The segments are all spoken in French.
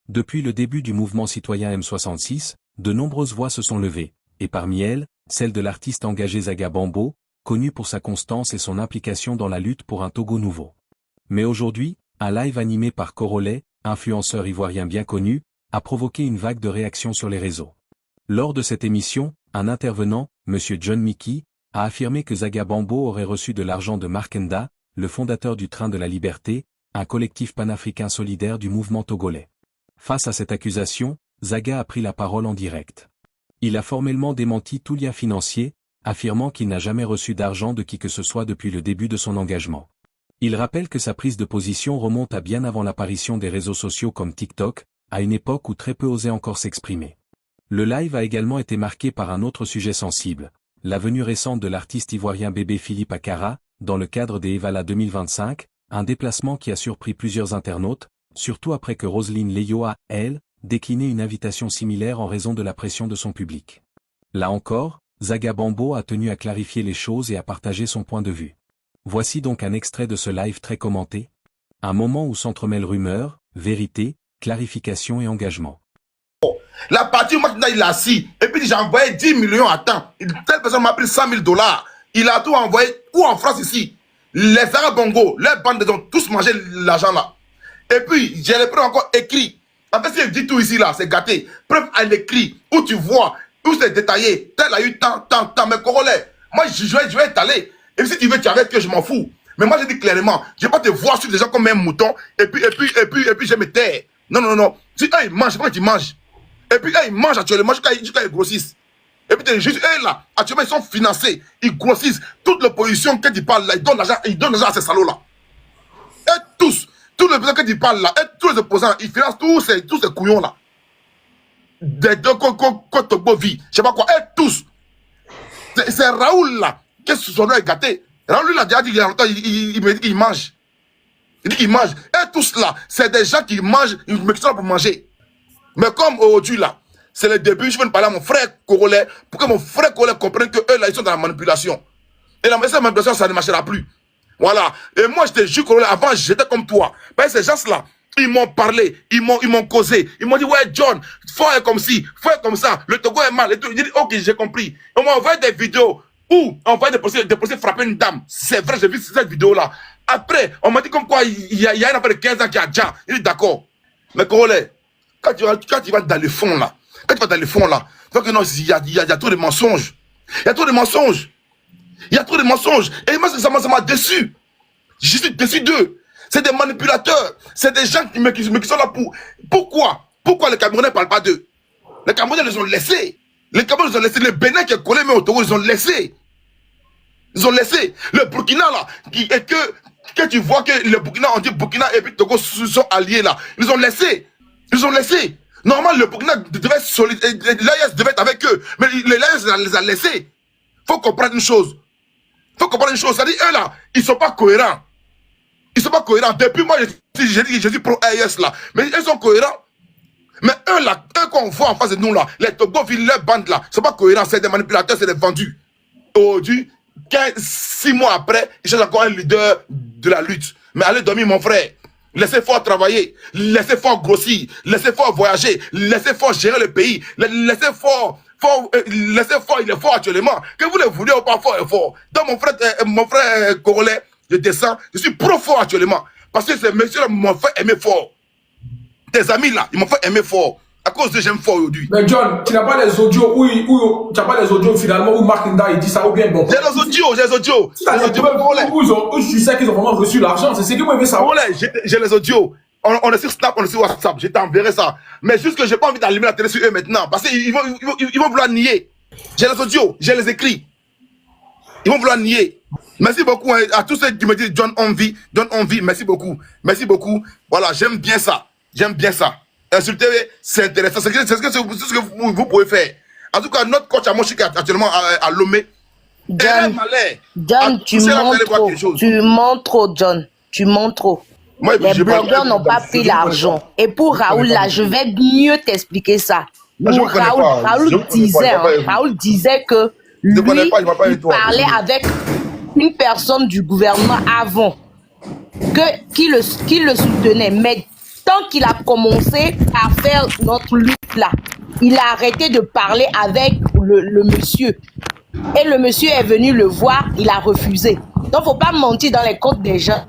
Depuis le début du mouvement citoyen M66, de nombreuses voix se sont levées, et parmi elles, celle de l'artiste engagé Zaga Bambo, connu pour sa constance et son implication dans la lutte pour un Togo nouveau. Mais aujourd'hui, un live animé par Corolet, influenceur ivoirien bien connu, a provoqué une vague de réactions sur les réseaux. Lors de cette émission, un intervenant, M. John Mickey, a affirmé que Zaga Bambo aurait reçu de l'argent de Markenda, le fondateur du Train de la Liberté, un collectif panafricain solidaire du mouvement togolais. Face à cette accusation, Zaga a pris la parole en direct. Il a formellement démenti tout lien financier, affirmant qu'il n'a jamais reçu d'argent de qui que ce soit depuis le début de son engagement. Il rappelle que sa prise de position remonte à bien avant l'apparition des réseaux sociaux comme TikTok, à une époque où très peu osaient encore s'exprimer. Le live a également été marqué par un autre sujet sensible, la venue récente de l'artiste ivoirien Bébé Philippe Akara, dans le cadre des Evala 2025, un déplacement qui a surpris plusieurs internautes, surtout après que Roselyne Leyo a, elle, décliné une invitation similaire en raison de la pression de son public. Là encore, Zaga Bambo a tenu à clarifier les choses et à partager son point de vue. Voici donc un extrait de ce live très commenté. Un moment où s'entremêlent rumeurs, vérité, clarification et engagement. La partie où maintenant il a assis, et puis j'ai envoyé 10 millions à temps. Telle personne m'a pris 100 000 $. Il a tout envoyé, ou en France ici. Les Zaga Bongo, les bandes ont tous mangé l'argent là. Et puis, j'ai les preuves encore écrits. En fait, si je dis tout ici là, c'est gâté. Preuve à l'écrit, où tu vois, où c'est détaillé. Tel a eu tant, mais Corolet. Moi, je vais étaler. Et si tu veux, tu arrêtes que je m'en fous. Mais moi, je dis clairement, je ne vais pas te voir sur des gens comme un mouton, et puis, je me tais. Non. Si eux, ils mangent, comment tu manges? Et puis, eux, ils mangent actuellement jusqu'à ils grossissent. Et puis, juste, eux, là, actuellement, ils sont financés, ils grossissent. Toute l'opposition, quand ils parlent là, ils donnent l'argent à ces salauds-là. Et tous les opposants, quand ils parlent là, et tous les opposants, ils financent tous ces couillons-là. Des deux côtes vit, je sais pas quoi, et tous. C'est Raoul, là, qui son nom est gâté. Raoul, il a déjà dit, il me dit qu'il mange. Il dit qu'il mange. Et tous là, c'est des gens qui mangent, ils me sont pour manger. Mais comme aujourd'hui là, c'est le début, je viens de parler à mon frère Corolet, pour que mon frère Corolet comprenne que eux là, ils sont dans la manipulation. Et la manipulation, ça ne marchera plus. Voilà. Et moi, j'étais juste Corolet, avant, j'étais comme toi. Ben, ces gens-là, ils m'ont parlé, ils m'ont causé. Ils m'ont dit, ouais, John, faut être comme ci, faut être comme ça. Le Togo est mal. Et tout. J'ai dit, ok, j'ai compris. On m'a envoyé des vidéos où on voyait des policiers frapper une dame. C'est vrai, j'ai vu cette vidéo-là. Après, on m'a dit comme quoi il y a une affaire de 15 ans qui a déjà. Il dit, d'accord. Mais Corolet, quand tu vas dans le fond là, donc non, il y a trop de mensonges. Il y a trop de mensonges. Et moi, ça m'a déçu. Je suis déçu d'eux. C'est des manipulateurs. C'est des gens qui sont là pour... Pourquoi les Camerounais ne parlent pas d'eux? Les Camerounais les ont laissés. Le Bénin qui est collé même au Togo, ils ont laissé. Le Burkina là, et que tu vois que le Burkina, on dit Burkina et puis Togo sont alliés là. Ils ont laissé. Normalement, le Burkina devait être l'AES devait être avec eux. Mais l'AES les a laissés. Faut comprendre une chose. C'est-à-dire, eux là, ils sont pas cohérents. Depuis moi, je dis pro AES là. Mais ils sont cohérents. Mais eux là, qu'on voit en face de nous là, les Togovilles, les bandes là, ils sont pas cohérents. C'est des manipulateurs, c'est des vendus. Aujourd'hui, 6 mois après, ils cherchent encore un leader de la lutte. Mais allez dormir, mon frère. Laissez fort travailler, laissez fort grossir, laissez fort voyager, laissez fort gérer le pays, laissez fort, il est fort actuellement. Que vous le voulez ou pas fort. Donc mon frère Corolet, je descends, je suis pro fort actuellement. Parce que ces messieurs-là m'ont fait aimer fort. Tes amis là, ils m'ont fait aimer fort. À cause de j'aime fort aujourd'hui. Mais John, tu n'as pas les audios où tu n'as pas les audios finalement où Mark Nda il dit ça ou bien bon. J'ai les audios. Où tu sais qu'ils ont vraiment reçu l'argent, c'est ce que vous voulez savoir. J'ai les audios. On est sur Snap, on est sur WhatsApp. Je t'enverrai ça. Mais juste que j'ai pas envie d'allumer la télé sur eux maintenant. Parce qu'ils vont vouloir nier. J'ai les audios, j'ai les écrits. Ils vont vouloir nier. Merci beaucoup à tous ceux qui me disent John Envie. Merci beaucoup. Voilà, j'aime bien ça. Insulter, c'est intéressant. C'est ce que vous pouvez faire. En tout cas, notre coach à Moshika actuellement à Lomé. John, tu mens trop, John. Tu mens trop. Les blogueurs n'ont pas pris l'argent. Et pour Raoul, là, je vais mieux t'expliquer ça. Raoul disait que lui, il parlait avec une personne du gouvernement avant qui le soutenait. Mais tant qu'il a commencé à faire notre lutte là, il a arrêté de parler avec le monsieur. Et le monsieur est venu le voir, il a refusé. Donc, faut pas mentir dans les comptes des gens.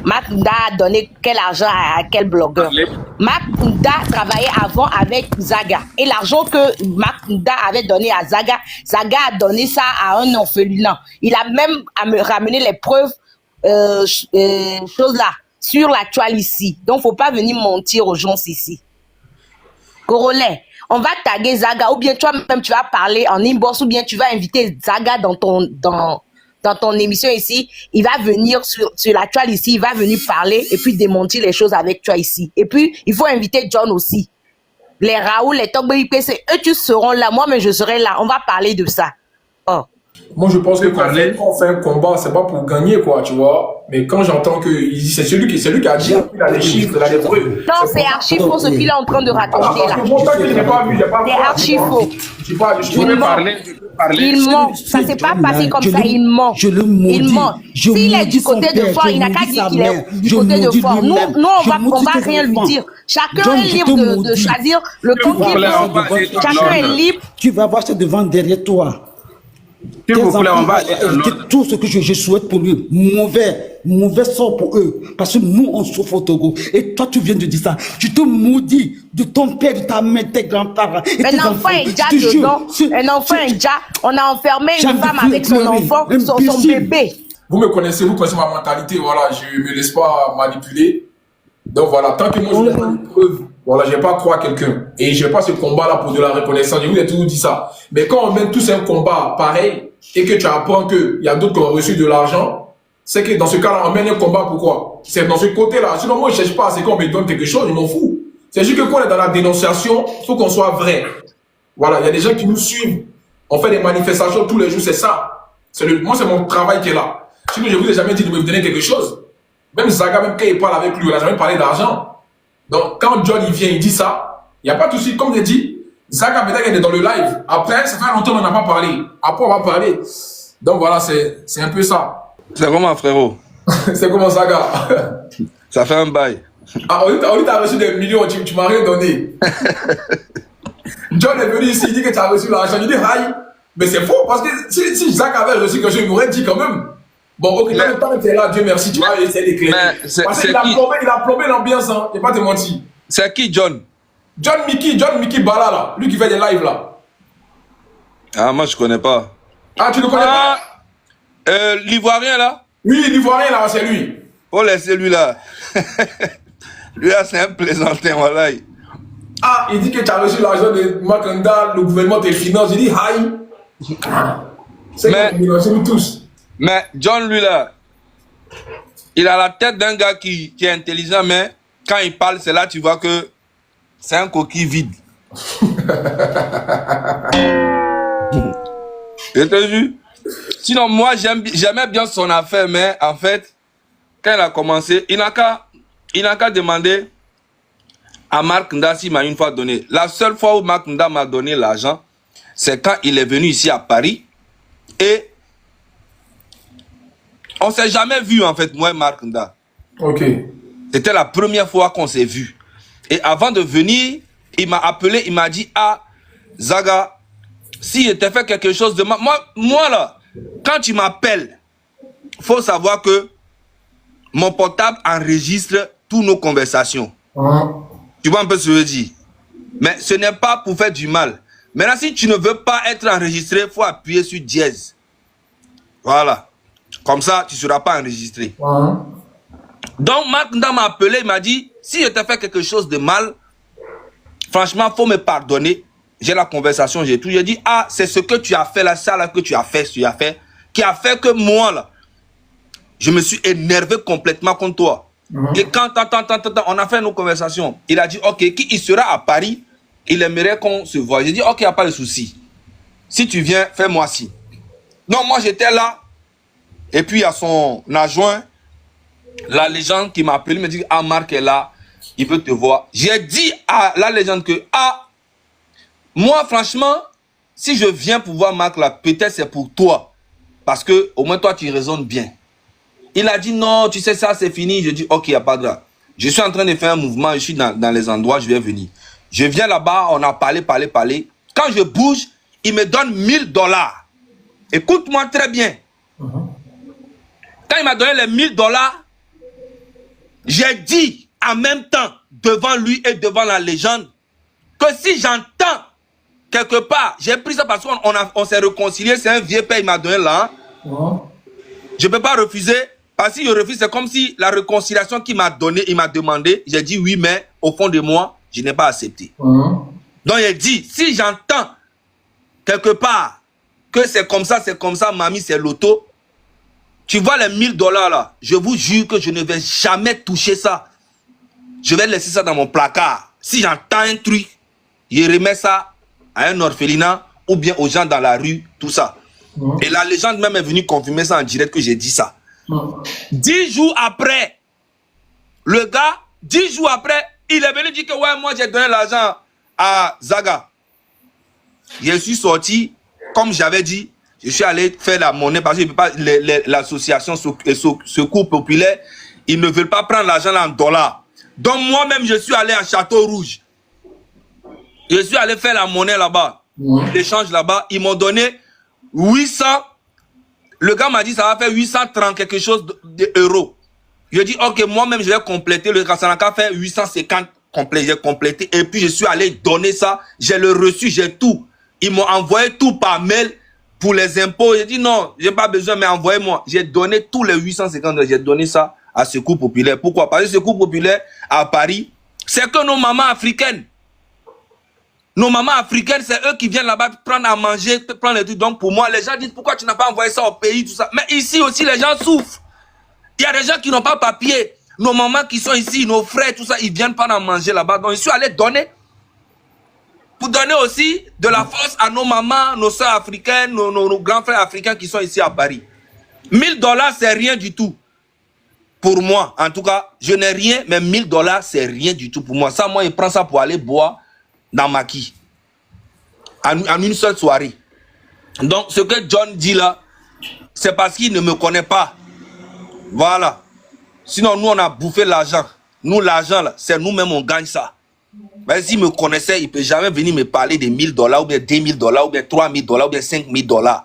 Mac Nda a donné quel argent à quel blogueur. Mac Nda travaillait avant avec Zaga. Et l'argent que Mac Nda avait donné à Zaga, Zaga a donné ça à un orphelinat. Il a même ramené les preuves, choses là, sur l'actualité ici. Donc, faut pas venir mentir aux gens ici. Corolet, on va taguer Zaga, ou bien toi-même tu vas parler en inbox, ou bien tu vas inviter Zaga dans ton émission ici. Il va venir sur l'actualité ici, il va venir parler et puis démentir les choses avec toi ici. Et puis, il faut inviter John aussi. Les Raoul, les Togbo IPC, eux, tu seront là. Moi, mais je serai là. On va parler de ça. Oh. Moi, je pense que quand on fait un combat, c'est pas pour gagner, quoi, tu vois. Mais quand j'entends que c'est celui qui a dit, il a les chiffres, il a les preuves. Non, c'est archi faux ce qu'il est en train de raconter là. C'est archi faux. Il ment. Ça s'est pas passé comme ça. Il ment. Il ment. S'il est du côté de Fort, il n'a qu'à dire qu'il est du côté de Fort. Nous, on va rien lui dire. Chacun est libre de choisir le compte qu'il veut. Chacun est libre. Tu vas voir ce devant derrière toi. Tout ce que je souhaite pour lui, mauvais sort pour eux. Parce que nous, on souffre au Togo. Et toi, tu viens de dire ça. Tu te maudis de ton père, de ta mère, tes grands-parents. Un enfant est déjà dedans. Un enfant est déjà. On a enfermé une femme avec son enfant, son bébé. Vous me connaissez, vous connaissez ma mentalité. Voilà, je ne me laisse pas manipuler. Donc voilà, tant que moi je n'ai pas de preuves, voilà, je ne vais pas croire quelqu'un. Et je ne vais pas ce combat-là pour de la reconnaissance. Je vous ai toujours dit ça. Mais quand on mène tous un combat pareil et que tu apprends qu'il y a d'autres qui ont reçu de l'argent, c'est que dans ce cas-là, on mène un combat pourquoi? C'est dans ce côté-là. Sinon, moi, je ne cherche pas, c'est qu'on me donne quelque chose, je m'en fous. C'est juste que quand on est dans la dénonciation, il faut qu'on soit vrai. Voilà, il y a des gens qui nous suivent. On fait des manifestations tous les jours, c'est ça. Moi, c'est mon travail qui est là. Sinon, je ne vous ai jamais dit de me donner quelque chose. Même Zaga, même quand il parle avec lui, il n'a jamais parlé d'argent. Donc, quand John il vient, il dit ça, il n'y a pas de souci. Comme je dis, Zaga, peut-être qu'il est dans le live. Après, ça fait longtemps qu'on n'a pas parlé. Après, on va parler. Donc, voilà, c'est un peu ça. C'est comment, frérot? C'est comment, Zaga? Ça fait un bail. Ah, on t'a reçu des millions, tu m'as rien donné. John est venu ici, il dit que tu as reçu l'argent. Il dit, aïe. Mais c'est faux, parce que si Zaga avait reçu quelque chose, il m'aurait dit quand même. Bon, ok, dans le temps que tu es là, Dieu merci, tu vas essayer d'éclairer. Parce qu'il a plombé l'ambiance, hein, je ne vais pas te mentir. C'est qui, John? John Mickey Bala, là, lui qui fait des lives, là. Ah, moi, je ne connais pas. Ah, tu ne connais pas? L'Ivoirien, là? Oui, l'Ivoirien, là, c'est lui. Oh, laissez lui, là. Lui, là, c'est un plaisantin, voilà. Ah, il dit que tu as reçu l'argent de Makanda, le gouvernement des finances. Il dit, aïe. C'est nous tous. Mais John, lui, là, il a la tête d'un gars qui est intelligent, mais quand il parle, c'est là tu vois que c'est un coquille vide. Je te jure. Sinon, moi, j'aimais bien son affaire, mais en fait, quand il a commencé, il n'a qu'à demander à Mark Nda s'il m'a une fois donné. La seule fois où Mark Nda m'a donné l'argent, c'est quand il est venu ici à Paris et on ne s'est jamais vu, en fait, moi et Mark Nda. Ok. C'était la première fois qu'on s'est vu. Et avant de venir, il m'a appelé, il m'a dit, ah, Zaga, si je t'ai fait quelque chose de mal... Moi, là, quand tu m'appelles, il faut savoir que mon portable enregistre toutes nos conversations. Tu vois un peu ce que je veux dire? Mais ce n'est pas pour faire du mal. Maintenant, si tu ne veux pas être enregistré, il faut appuyer sur dièse. Voilà. Comme ça, tu ne seras pas enregistré. Donc, Mark Nda m'a appelé, il m'a dit, si je t'ai fait quelque chose de mal, franchement, il faut me pardonner. J'ai la conversation, j'ai tout. J'ai dit, ah, c'est ce que tu as fait là, ça là que tu as fait, qui a fait que moi, là, je me suis énervé complètement contre toi. Et quand on a fait nos conversations, il a dit, ok, il sera à Paris, il aimerait qu'on se voie. J'ai dit, ok, il n'y a pas de souci. Si tu viens, fais-moi ci. Non, moi, j'étais là. Et puis, il y a son adjoint, la légende qui m'a appelé, il me dit, ah, Marc est là, il peut te voir. J'ai dit à la légende que, ah, moi, franchement, si je viens pour voir Marc là, peut-être c'est pour toi. Parce que, au moins, toi, tu raisonnes bien. Il a dit, non, tu sais ça, c'est fini. Je dis, ok, il n'y a pas de grave. Je suis en train de faire un mouvement, je suis dans les endroits, je vais venir. Je viens là-bas, on a parlé. Quand je bouge, il me donne $1000. Écoute-moi très bien. Quand il m'a donné les $1000, j'ai dit en même temps, devant lui et devant la légende, que si j'entends quelque part, j'ai pris ça parce qu'on s'est réconcilié, c'est un vieux père, il m'a donné là. Je ne peux pas refuser, parce que si je refuse, c'est comme si la réconciliation qu'il m'a donnée, il m'a demandé, j'ai dit oui, mais au fond de moi, je n'ai pas accepté. Donc il dit, si j'entends quelque part que c'est comme ça, mamie, c'est l'auto, tu vois les $1000 là, je vous jure que je ne vais jamais toucher ça. Je vais laisser ça dans mon placard. Si j'entends un truc, je remets ça à un orphelinat ou bien aux gens dans la rue, tout ça. Et la légende même est venue confirmer ça en direct que j'ai dit ça. 10 jours après, le gars, 10 jours après, il est venu dire que ouais, moi j'ai donné l'argent à Zaga. Je suis sorti, comme j'avais dit, je suis allé faire la monnaie parce que l'association Secours Populaire, ils ne veulent pas prendre l'argent en dollars. Donc moi-même, je suis allé à Château Rouge. Je suis allé faire la monnaie là-bas, l'échange là-bas. Ils m'ont donné 800. Le gars m'a dit ça va faire 830 quelque chose d'euros. Je dis ok, moi-même je vais compléter. Le gars ça n'a qu'à faire 850 complet. J'ai complété et puis je suis allé donner ça. J'ai le reçu, j'ai tout. Ils m'ont envoyé tout par mail pour les impôts. J'ai dit non, j'ai pas besoin, mais envoyez-moi. J'ai donné tous les 850. J'ai donné ça à Secours Populaire. Pourquoi? Parce que Secours Populaire à Paris, c'est que nos mamans africaines. Nos mamans africaines, c'est eux qui viennent là-bas prendre à manger, prendre les trucs. Donc pour moi, les gens disent pourquoi tu n'as pas envoyé ça au pays, tout ça. Mais ici aussi, les gens souffrent. Il y a des gens qui n'ont pas papier. Nos mamans qui sont ici, nos frères, tout ça, ils viennent prendre à manger là-bas. Donc je suis allé donner. Pour donner aussi de la force à nos mamans, nos soeurs africaines, nos grands frères africains qui sont ici à Paris. $1000, c'est rien du tout. Pour moi, en tout cas, je n'ai rien, mais $1000, c'est rien du tout pour moi. Ça, moi, je prends ça pour aller boire dans Maki. En une seule soirée. Donc, ce que John dit là, c'est parce qu'il ne me connaît pas. Voilà. Sinon, nous, on a bouffé l'argent. Nous, l'argent, là, c'est nous-mêmes, on gagne ça. Mais s'il me connaissait, il ne peut jamais venir me parler de $1000 ou bien $2000 ou bien $3000 ou bien $5000.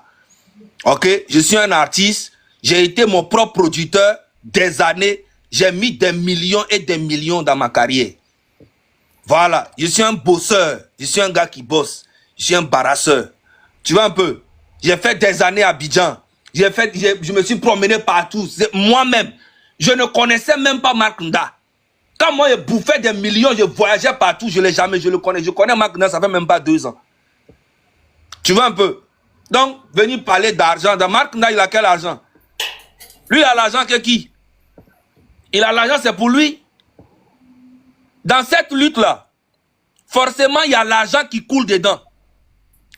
Ok? Je suis un artiste. J'ai été mon propre producteur des années. J'ai mis des millions et des millions dans ma carrière. Voilà. Je suis un bosseur. Je suis un gars qui bosse. Je suis un barasseur. Tu vois un peu? J'ai fait des années à Abidjan. Je me suis promené partout. Moi-même, je ne connaissais même pas Mark Nda. Quand moi, je bouffais des millions, je voyageais partout, je le connais. Je connais Mark Nda, ça fait même pas 2 ans. Tu vois un peu? Donc, venir parler d'argent. Dans Mark Nda, il a quel argent? Lui, il a l'argent que qui? Il a l'argent, c'est pour lui. Dans cette lutte-là, forcément, il y a l'argent qui coule dedans.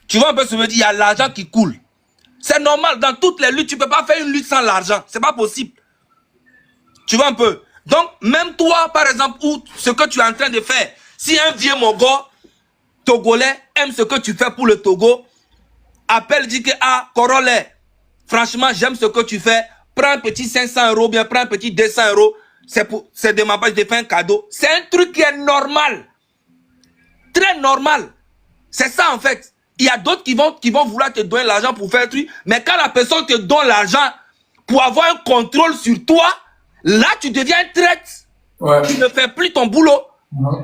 Tu vois un peu ce que je veux dire? Il y a l'argent qui coule. C'est normal, dans toutes les luttes, tu ne peux pas faire une lutte sans l'argent. C'est pas possible. Tu vois un peu? Donc, même toi, par exemple, ou ce que tu es en train de faire, si un vieux Mongo, Togolais, aime ce que tu fais pour le Togo, appelle, dit que, ah, Corollaire, franchement, j'aime ce que tu fais, prends un petit 500 €, bien, prends un petit 200 €, c'est de ma part, je te fais un cadeau. C'est un truc qui est normal. Très normal. C'est ça, en fait. Il y a d'autres qui vont vouloir te donner l'argent pour faire un truc, mais quand la personne te donne l'argent pour avoir un contrôle sur toi, là, tu deviens un traître. Ouais. Tu ne fais plus ton boulot. Ouais.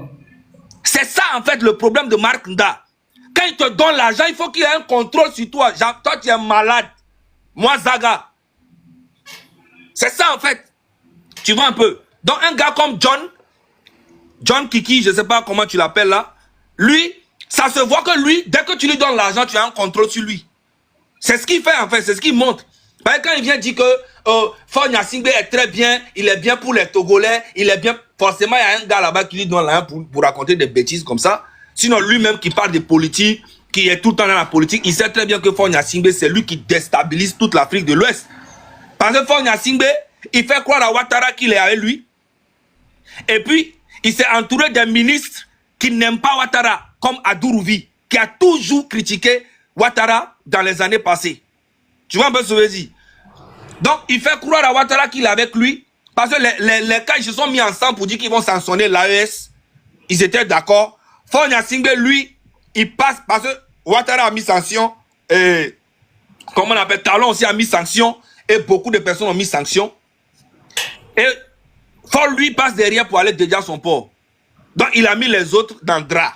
C'est ça, en fait, le problème de Mark Nda. Quand il te donne l'argent, il faut qu'il ait un contrôle sur toi. Genre, toi, tu es malade. Moi, Zaga. C'est ça, en fait. Tu vois un peu. Donc, un gars comme John Kiki, je ne sais pas comment tu l'appelles là, lui, ça se voit que lui, dès que tu lui donnes l'argent, tu as un contrôle sur lui. C'est ce qu'il fait, en fait. C'est ce qu'il montre. Parce que quand il vient dire que Faure Gnassingbé est très bien, il est bien pour les Togolais, il est bien. Forcément, il y a un gars là-bas qui lui donne l'argent pour raconter des bêtises comme ça. Sinon, lui-même qui parle de politique, qui est tout le temps dans la politique, il sait très bien que Faure Gnassingbé, c'est lui qui déstabilise toute l'Afrique de l'Ouest. Parce que Faure Gnassingbé, il fait croire à Ouattara qu'il est avec lui. Et puis, il s'est entouré des ministres qui n'aiment pas Ouattara, comme Adourouvi, qui a toujours critiqué Ouattara dans les années passées. Tu vois un peu ce que je veux dire? Donc, il fait croire à Ouattara qu'il est avec lui. Parce que les cas, ils se sont mis ensemble pour dire qu'ils vont sanctionner l'AES. Ils étaient d'accord. Fonya Singbe, lui, il passe parce que Ouattara a mis sanction. Et, comment on appelle, Talon aussi a mis sanction. Et beaucoup de personnes ont mis sanction. Et Ford, lui, passe derrière pour aller dédier son port. Donc, il a mis les autres dans le drap.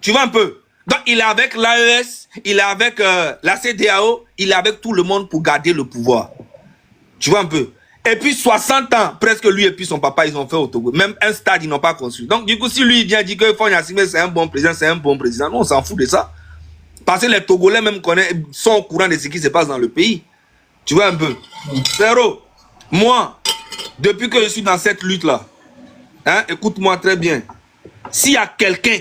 Tu vois un peu? Donc, il est avec l'AES, il est avec la CEDEAO, il est avec tout le monde pour garder le pouvoir. Tu vois un peu? Et puis, 60 ans, presque lui et puis son papa, ils ont fait au Togo. Même un stade, ils n'ont pas construit. Donc, du coup, si lui, il vient dire que Fonya Singbe, c'est un bon président, c'est un bon président, nous, on s'en fout de ça. Parce que les Togolais même sont au courant de ce qui se passe dans le pays. Tu vois un peu? Frérot, moi, depuis que je suis dans cette lutte-là, hein, écoute-moi très bien. S'il y a quelqu'un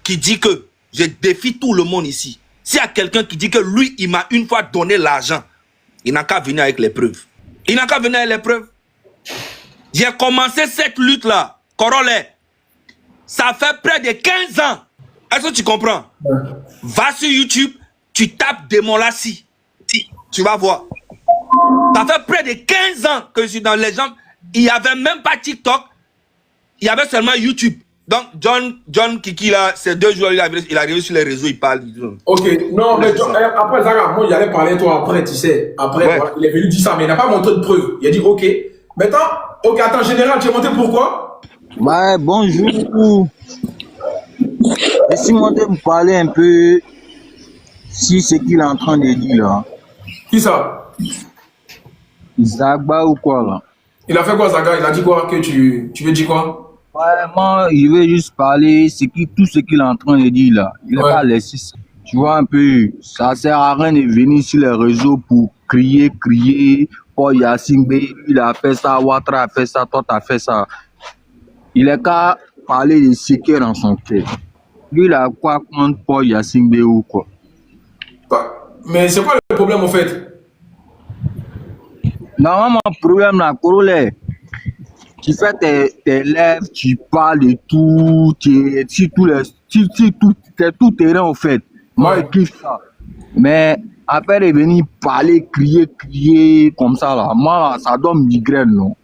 qui dit que je défie tout le monde ici, s'il y a quelqu'un qui dit que lui, il m'a une fois donné l'argent, il n'a qu'à venir avec les preuves. Il n'a qu'à venir avec les preuves. J'ai commencé cette lutte-là, Corollaire. Ça fait près de 15 ans. Est-ce que tu comprends? Va sur YouTube, tu tapes Démon Lassi. Tu vas voir. Ça fait près de 15 ans que je suis dans les gens. Il n'y avait même pas TikTok. Il y avait seulement YouTube. Donc, John Kiki, là, ces 2 jours, il arrive sur les réseaux, il parle. Ok, non, mais après, Zaga, moi, j'allais parler toi après, tu sais. Après, ouais. Voilà, il est venu dire ça, mais il n'a pas montré de preuve. Il a dit, ok. Maintenant, ok, attends, général, tu es monté pourquoi? Ouais, bonjour. Laissez-moi me parler un peu si ce qu'il est en train de dire là. Qui ça? Zagba ou quoi là? Il a fait quoi, Zaga? Il a dit quoi? Que tu veux dire quoi? Ouais, moi, il veut juste parler tout ce qu'il est en train de dire là. Il n'a pas laissé ça. Tu vois un peu, ça sert à rien de venir sur les réseaux pour crier. Paul Singbe, il a fait ça, Ouattara a fait ça, toi t'as fait ça. Il est qu'à parler de ce qui est dans son cœur. Lui, il a quoi contre Paul Singbe ou quoi? Mais c'est quoi le problème au fait? Normalement, le problème là, corollaire. Tu fais tes lèvres, tu parles de tout, tu es tout terrain en fait. Moi, je kiffe ça. Mais après de venir parler, crier comme ça là, moi, ça donne migraine, non?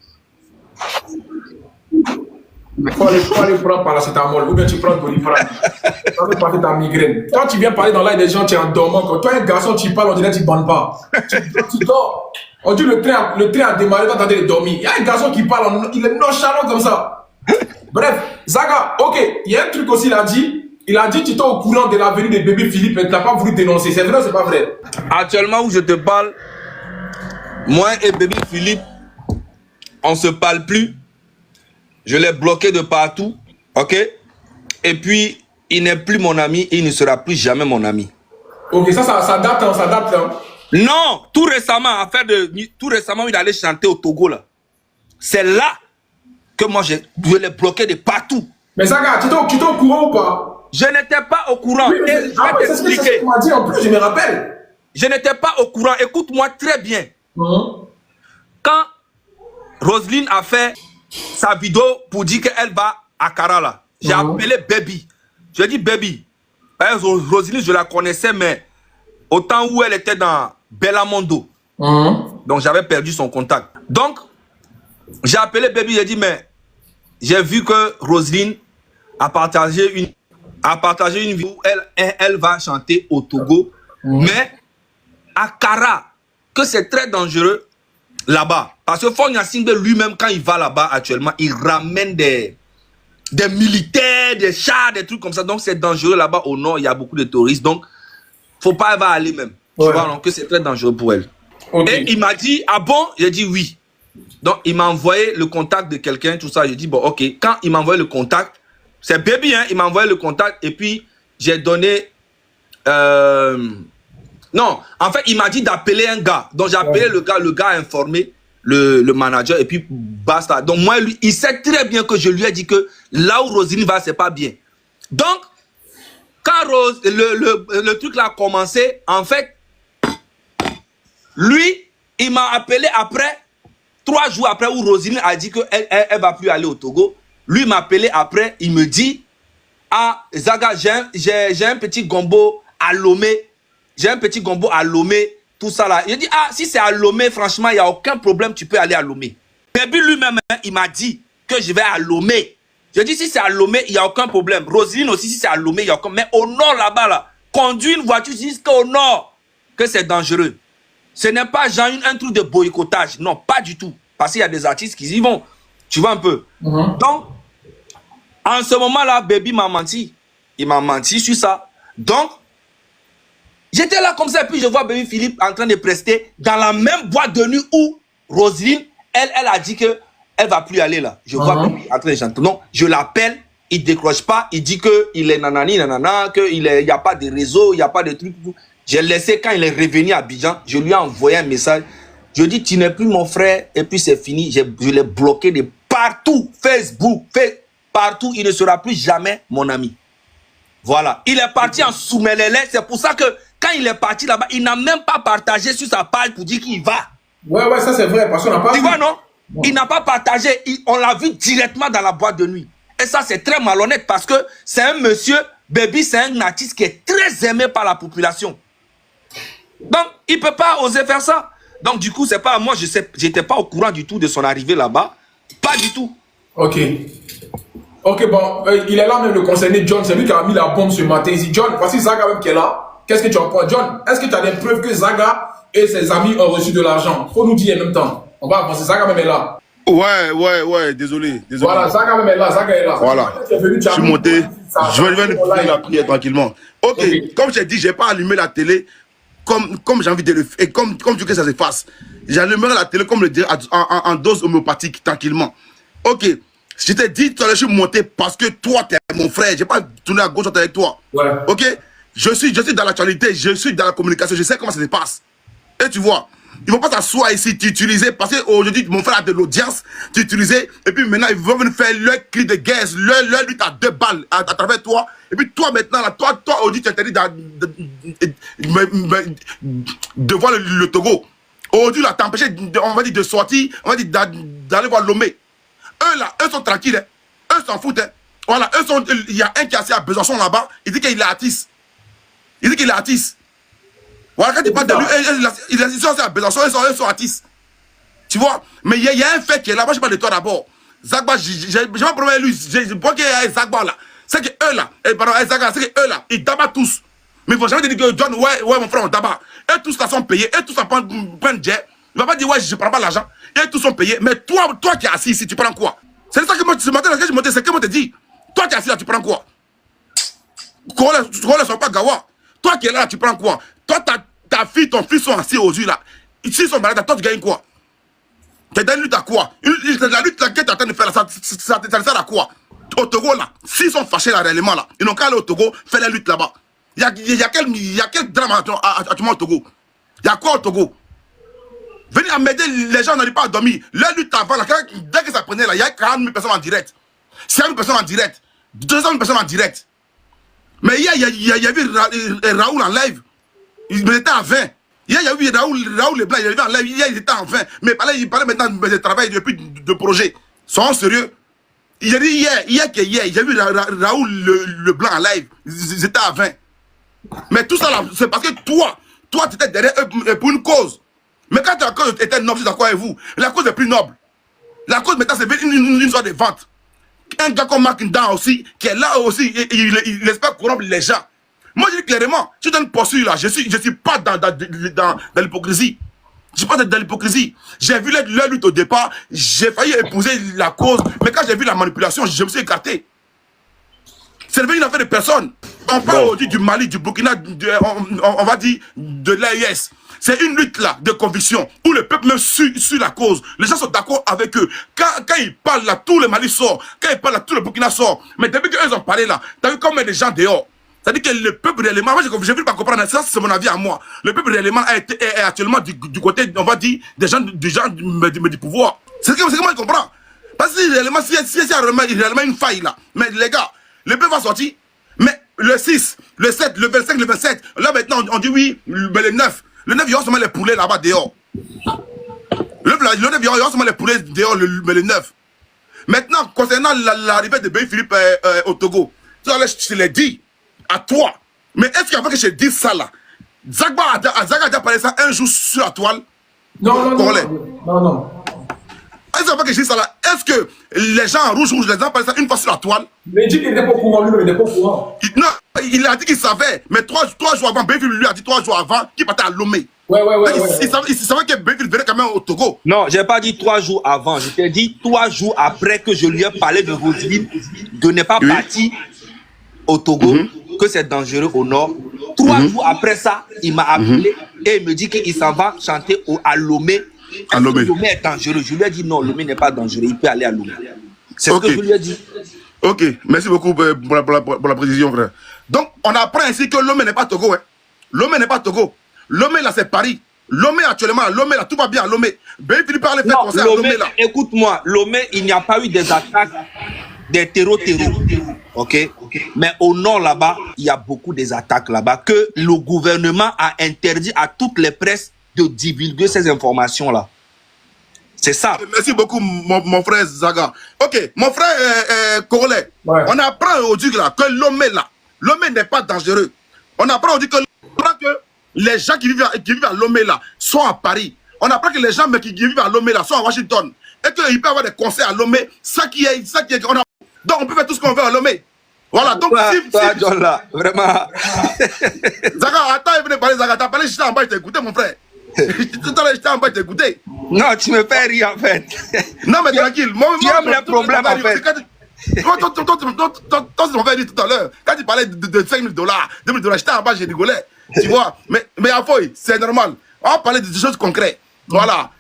Il faut aller prendre paracétamol ou bien tu prends Doliprane. Ça fait parler de ta migraine. Quand tu viens parler dans l'air des gens, tu es en dormant. Quand toi, un garçon, tu parles, on dirait que tu ne bandes pas. Tu dors. On dit le train a démarré, toi, tu es en train de dormir. Il y a un garçon qui parle, il est nonchalant comme ça. Bref, Zaga, ok, il y a un truc aussi, il a dit tu es au courant de la venue de bébé Philippe, mais tu n'as pas voulu dénoncer. C'est vrai ou c'est pas vrai? Actuellement où je te parle, moi et bébé Philippe, on se parle plus. Je l'ai bloqué de partout, ok? Et puis, il n'est plus mon ami et il ne sera plus jamais mon ami. Ok, ça date, hein, ça date, hein. Non, tout récemment, il allait chanter au Togo, là. C'est là que moi, je l'ai bloqué de partout. Mais Zaga, tu étais au courant ou pas? Je n'étais pas au courant. Oui, mais c'est ce que tu m'as dit en plus, je me rappelle. Je n'étais pas au courant. Écoute-moi très bien. Quand Roselyne a fait sa vidéo pour dire qu'elle va à Kara, là, j'ai appelé Baby. Je lui ai dit, Baby, Roselyne, je la connaissais, mais au temps où elle était dans Bellamondo. Donc, j'avais perdu son contact. Donc, j'ai appelé Baby, j'ai dit, mais j'ai vu que Roselyne a partagé une vidéo où elle va chanter au Togo, mais à Kara, que c'est très dangereux là-bas. Parce que Fonya Singbe lui-même, quand il va là-bas actuellement, il ramène des militaires, des chars, des trucs comme ça. Donc, c'est dangereux là-bas au nord, il y a beaucoup de touristes. Donc, faut pas va aller même. Tu vois, donc, que c'est très dangereux pour elle. Et il m'a dit, ah bon? J'ai dit oui. Donc, il m'a envoyé le contact de quelqu'un, tout ça. J'ai dit, bon, ok. Quand il m'a envoyé le contact, c'est Baby, hein, il m'a envoyé le contact et puis j'ai donné... Non, en fait, il m'a dit d'appeler un gars. Donc, j'ai appelé le gars a informé le manager et puis basta. Donc, moi, lui, il sait très bien que je lui ai dit que là où Roselyne va, c'est pas bien. Donc, quand le truc là a commencé, en fait, lui, il m'a appelé après, 3 jours après où Roselyne a dit qu'elle elle va plus aller au Togo. Lui m'a appelé après, il me dit, ah, Zaga, j'ai un petit gombo à Lomé. J'ai un petit gombo à Lomé, tout ça là. Il dit, ah, si c'est à Lomé, franchement, il n'y a aucun problème, tu peux aller à Lomé. Baby lui-même, il m'a dit que je vais à Lomé. Je dis, si c'est à Lomé, il n'y a aucun problème. Roselyne aussi, si c'est à Lomé, il n'y a aucun problème. Mais au nord, là-bas, là, conduire une voiture jusqu'au nord, que c'est dangereux. Ce n'est pas genre un truc de boycottage. Non, pas du tout. Parce qu'il y a des artistes qui y vont. Tu vois un peu. Donc, en ce moment-là, Baby m'a menti. Il m'a menti sur ça. Donc, j'étais là comme ça, et puis je vois Baby Philippe en train de prester dans la même boîte de nuit où Roselyne, elle a dit que elle va plus aller là. Je vois Baby en train de chanter. Non, je l'appelle, il décroche pas, il dit qu'il est nanani, nanana, qu'il n'y a pas de réseau, il n'y a pas de truc. J'ai laissé, quand il est revenu à Abidjan, je lui ai envoyé un message. Je dis, tu n'es plus mon frère, et puis c'est fini. Je l'ai bloqué de partout, Facebook, partout. Il ne sera plus jamais mon ami. Voilà. Il est parti en Soumelele. C'est pour ça que quand il est parti là-bas, il n'a même pas partagé sur sa page pour dire qu'il va. Ouais, ça c'est vrai, parce qu'on n'a pas... Tu vois, non? Il n'a pas partagé. On l'a vu directement dans la boîte de nuit. Et ça, c'est très malhonnête parce que c'est un monsieur, Baby, c'est un artiste qui est très aimé par la population. Donc, il ne peut pas oser faire ça. Donc, du coup, c'est pas moi, je n'étais pas au courant du tout de son arrivée là-bas. Pas du tout. Ok. Ok, bon, il est là même le concerné John, c'est lui qui a mis la bombe ce matin ici. John, voici Zaga même qui est là. Qu'est-ce que tu en penses? John, est-ce que tu as des preuves que Zaga et ses amis ont reçu de l'argent? Faut nous dire en même temps. On va avancer, Zaga même est là. Ouais, désolé. Voilà, Zaga même est là, Zaga est là. Voilà, je suis monté, je vais faire la prière tranquillement. Ok, comme j'ai dit, j'ai pas allumé la télé comme j'ai envie de le faire, et comme tu veux que ça se fasse. J'allumerai la télé comme le dire en dose homéopathique, tranquillement. Ok, je t'ai dit, je suis monté parce que toi, tu es mon frère, j'ai pas tourné à gauche avec toi. Ouais. Ok, je suis dans l'actualité, je suis dans la communication, je sais comment ça se passe. Et tu vois, il ne faut pas s'asseoir ici, t'utiliser, parce qu'aujourd'hui, mon frère a de l'audience, t'utiliser, et puis maintenant, ils vont venir faire leur cri de guerre, leur lutte à 2 balles à travers toi. Et puis toi, maintenant, là, toi, aujourd'hui, tu es interdit de voir le Togo. Aujourd'hui, là, t'empêcher, on va dire, de sortir, on va dire, d'aller voir Lomé. Eux, là, eux sont tranquilles, hein. Eux s'en foutent, hein. Voilà, il y a un qui est assis à Besançon là-bas, il dit qu'il est artiste. Voilà, quand tu parles de lui, ils sont à Besançon, ils sont artistes. Tu vois? Mais il y a un fait qui est là, moi je parle de toi d'abord. Zagba, j'ai pas promis lui, je vois qu'il y a Zagba là. C'est que eux là, pardon, Zagba, c'est que eux là, ils tabatent tous. Mais ils vont jamais dire que John, ouais, mon frère, on tabac. Eux tous là sont payés, eux tous là prennent jet. Il va pas dire, ouais, je prends pas l'argent. Eux tous sont payés. Mais toi qui es assis ici, tu prends quoi? C'est ça que moi, ce matin, quand je montais, c'est que moi te dis. Toi qui es assis là, tu prends quoi? Qu'on ne soit pas gawa. Toi qui es là, tu prends quoi? Toi, ta fille, ton fils sont assis aux yeux là. S'ils sont malades, toi tu gagnes quoi? Tu donnes une lutte à quoi? La lutte que tu es en train de faire là, ça sert à quoi? Au Togo là, s'ils sont fâchés là réellement là, ils n'ont qu'à aller au Togo, faire la lutte là-bas. Il y a quel drame actuellement au Togo? Il y a quoi au Togo? Venez à m'aider, les gens n'arrivent pas à dormir. La lutte avant là, dès que ça prenait là, il y a 40 000 personnes en direct. 50 000 personnes en direct. 200 000 personnes en direct. Mais hier, il y a vu Raoul en live. Il était à 20. Hier, il y a vu Raoul Leblanc, il est en live. Hier, il était en 20. Mais il parlait maintenant de travail depuis de projet. Sont sérieux? Il a dit hier, j'ai vu Raoul Leblanc en live. Ils étaient à 20. Mais tout ça là, c'est parce que toi, tu étais derrière eux pour une cause. Mais quand la cause était noble, c'est d'accord avec vous. La cause est plus noble. La cause maintenant, c'est une histoire de vente. Un gars comme Mark Ndan aussi, qui est là aussi, il espère corrompre les gens. Moi, je dis clairement, je donne poursuivre là, je suis pas dans l'hypocrisie. Je suis pas dans l'hypocrisie. J'ai vu leur lutte au départ, j'ai failli épouser la cause, mais quand j'ai vu la manipulation, je me suis écarté. C'est devenu une affaire de personne. On parle aujourd'hui du Mali, du Burkina, on va dire de l'AES. C'est une lutte là de conviction où le peuple même suit la cause. Les gens sont d'accord avec eux. Quand ils parlent là, tout le Mali sort. Quand ils parlent là, tout le Burkina sort. Mais depuis qu'eux ont parlé là, t'as vu combien de gens dehors? C'est-à-dire que le peuple réellement, moi j'ai vu pas comprendre, ça c'est mon avis à moi. Le peuple réellement est actuellement du côté, on va dire, des gens du pouvoir. C'est que moi je comprends. Parce que réellement, s'il y a réellement une faille là, mais les gars, le peuple va sortir, mais le 6, le 7, le 25, le 27, là maintenant on dit oui, mais le 9. Le 9, il y aura seulement les poulets là-bas dehors. Le 9, il y aura seulement les poulets dehors, mais le 9. Maintenant, concernant l'arrivée de Baby Philippe au Togo, je te l'ai dit à toi. Mais est-ce qu'avant que je dise ça là, Zaga a déjà parlé ça un jour sur la toile? Non. Est-ce Est-ce que je dis ça là? Est-ce que les gens en rouge, les gens parlent ça une fois sur la toile? Mais il dit qu'il n'était pas au courant, lui, mais il n'était pas au courant. Non, il a dit qu'il savait, mais 3 jours avant, Béville lui a dit 3 jours avant qu'il partait à Lomé. Ouais. Il savait que Béville venait quand même au Togo. Non, j'ai pas dit 3 jours avant. Je t'ai dit 3 jours après que je lui ai parlé de Roselyne, de ne pas partir au Togo, que c'est dangereux au nord. 3 jours après ça, il m'a appelé et il me dit qu'il s'en va chanter à Lomé. Lomé est dangereux. Je lui ai dit non, Lomé n'est pas dangereux. Il peut aller à Lomé. C'est ce que je lui ai dit. Ok, merci beaucoup pour la précision, frère. Donc, on apprend ici que Lomé n'est pas Togo. Hein. Lomé n'est pas Togo. Lomé, là, c'est Paris. Lomé, actuellement, Lomé, là, tout va bien à Lomé. Ben, Philippe parle faire concert à Lomé, là. Écoute-moi, Lomé, il n'y a pas eu des attaques, des terreaux. Ok? Mais au nord, là-bas, il y a beaucoup des attaques là-bas que le gouvernement a interdit à toutes les presses de divulguer ces informations-là. C'est ça. Merci beaucoup, mon frère Zaga. Ok, mon frère Congolais, on apprend aujourd'hui que Lomé, là, Lomé n'est pas dangereux. On apprend aujourd'hui que les gens qui vivent à Lomé, là, sont à Paris. On apprend que les gens qui vivent à Lomé, là, sont à Washington. Et qu'il peut y avoir des concerts à Lomé, donc on peut faire tout ce qu'on veut à Lomé. Voilà, donc toi, John, là, vraiment. Zaga, attends, il venait parler, Zaga, t'as parlé, j'étais en bas, il t'a écouté, mon frère. J'étais en bas, il t'a écouté. Non, tu me fais rire, en fait. Non, mais tranquille. Tu aimes les problèmes, en fait. Toi, tu m'avais dit tout à l'heure, quand tu parlais de 5 000 $, 2 000 $, j'étais en bas, j'ai rigolé. Tu vois, mais à Foy, c'est normal. On va parler de choses concrètes. Voilà.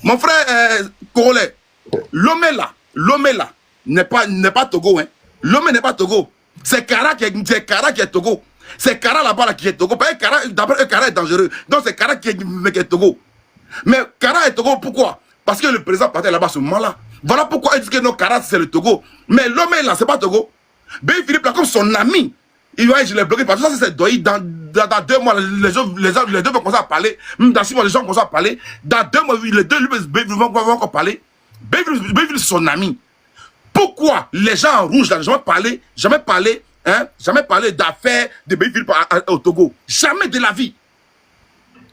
Mon frère Congolais, Lomé là, n'est pas Togo. Hein. Lomé n'est pas Togo. C'est Kara qui est Togo. C'est Kara là-bas qui est Togo. D'abord, Kara est dangereux. Donc c'est Kara qui est Togo. Mais Kara est Togo, pourquoi? Parce que le président partait là-bas ce moment-là. Voilà pourquoi il dit que non, Kara c'est le Togo. Mais Lomé là, c'est pas Togo. Ben Philippe là, comme son ami, je l'ai bloqué parce que ça c'est Doï. Dans 2 mois, les deux vont commencer à parler. Même dans 6 mois, les gens commencent à parler. Dans 2 mois, les deux vont encore parler. Béville, c'est son ami. Pourquoi les gens en rouge, là, jamais parlé d'affaires de Béville au Togo? Jamais de la vie.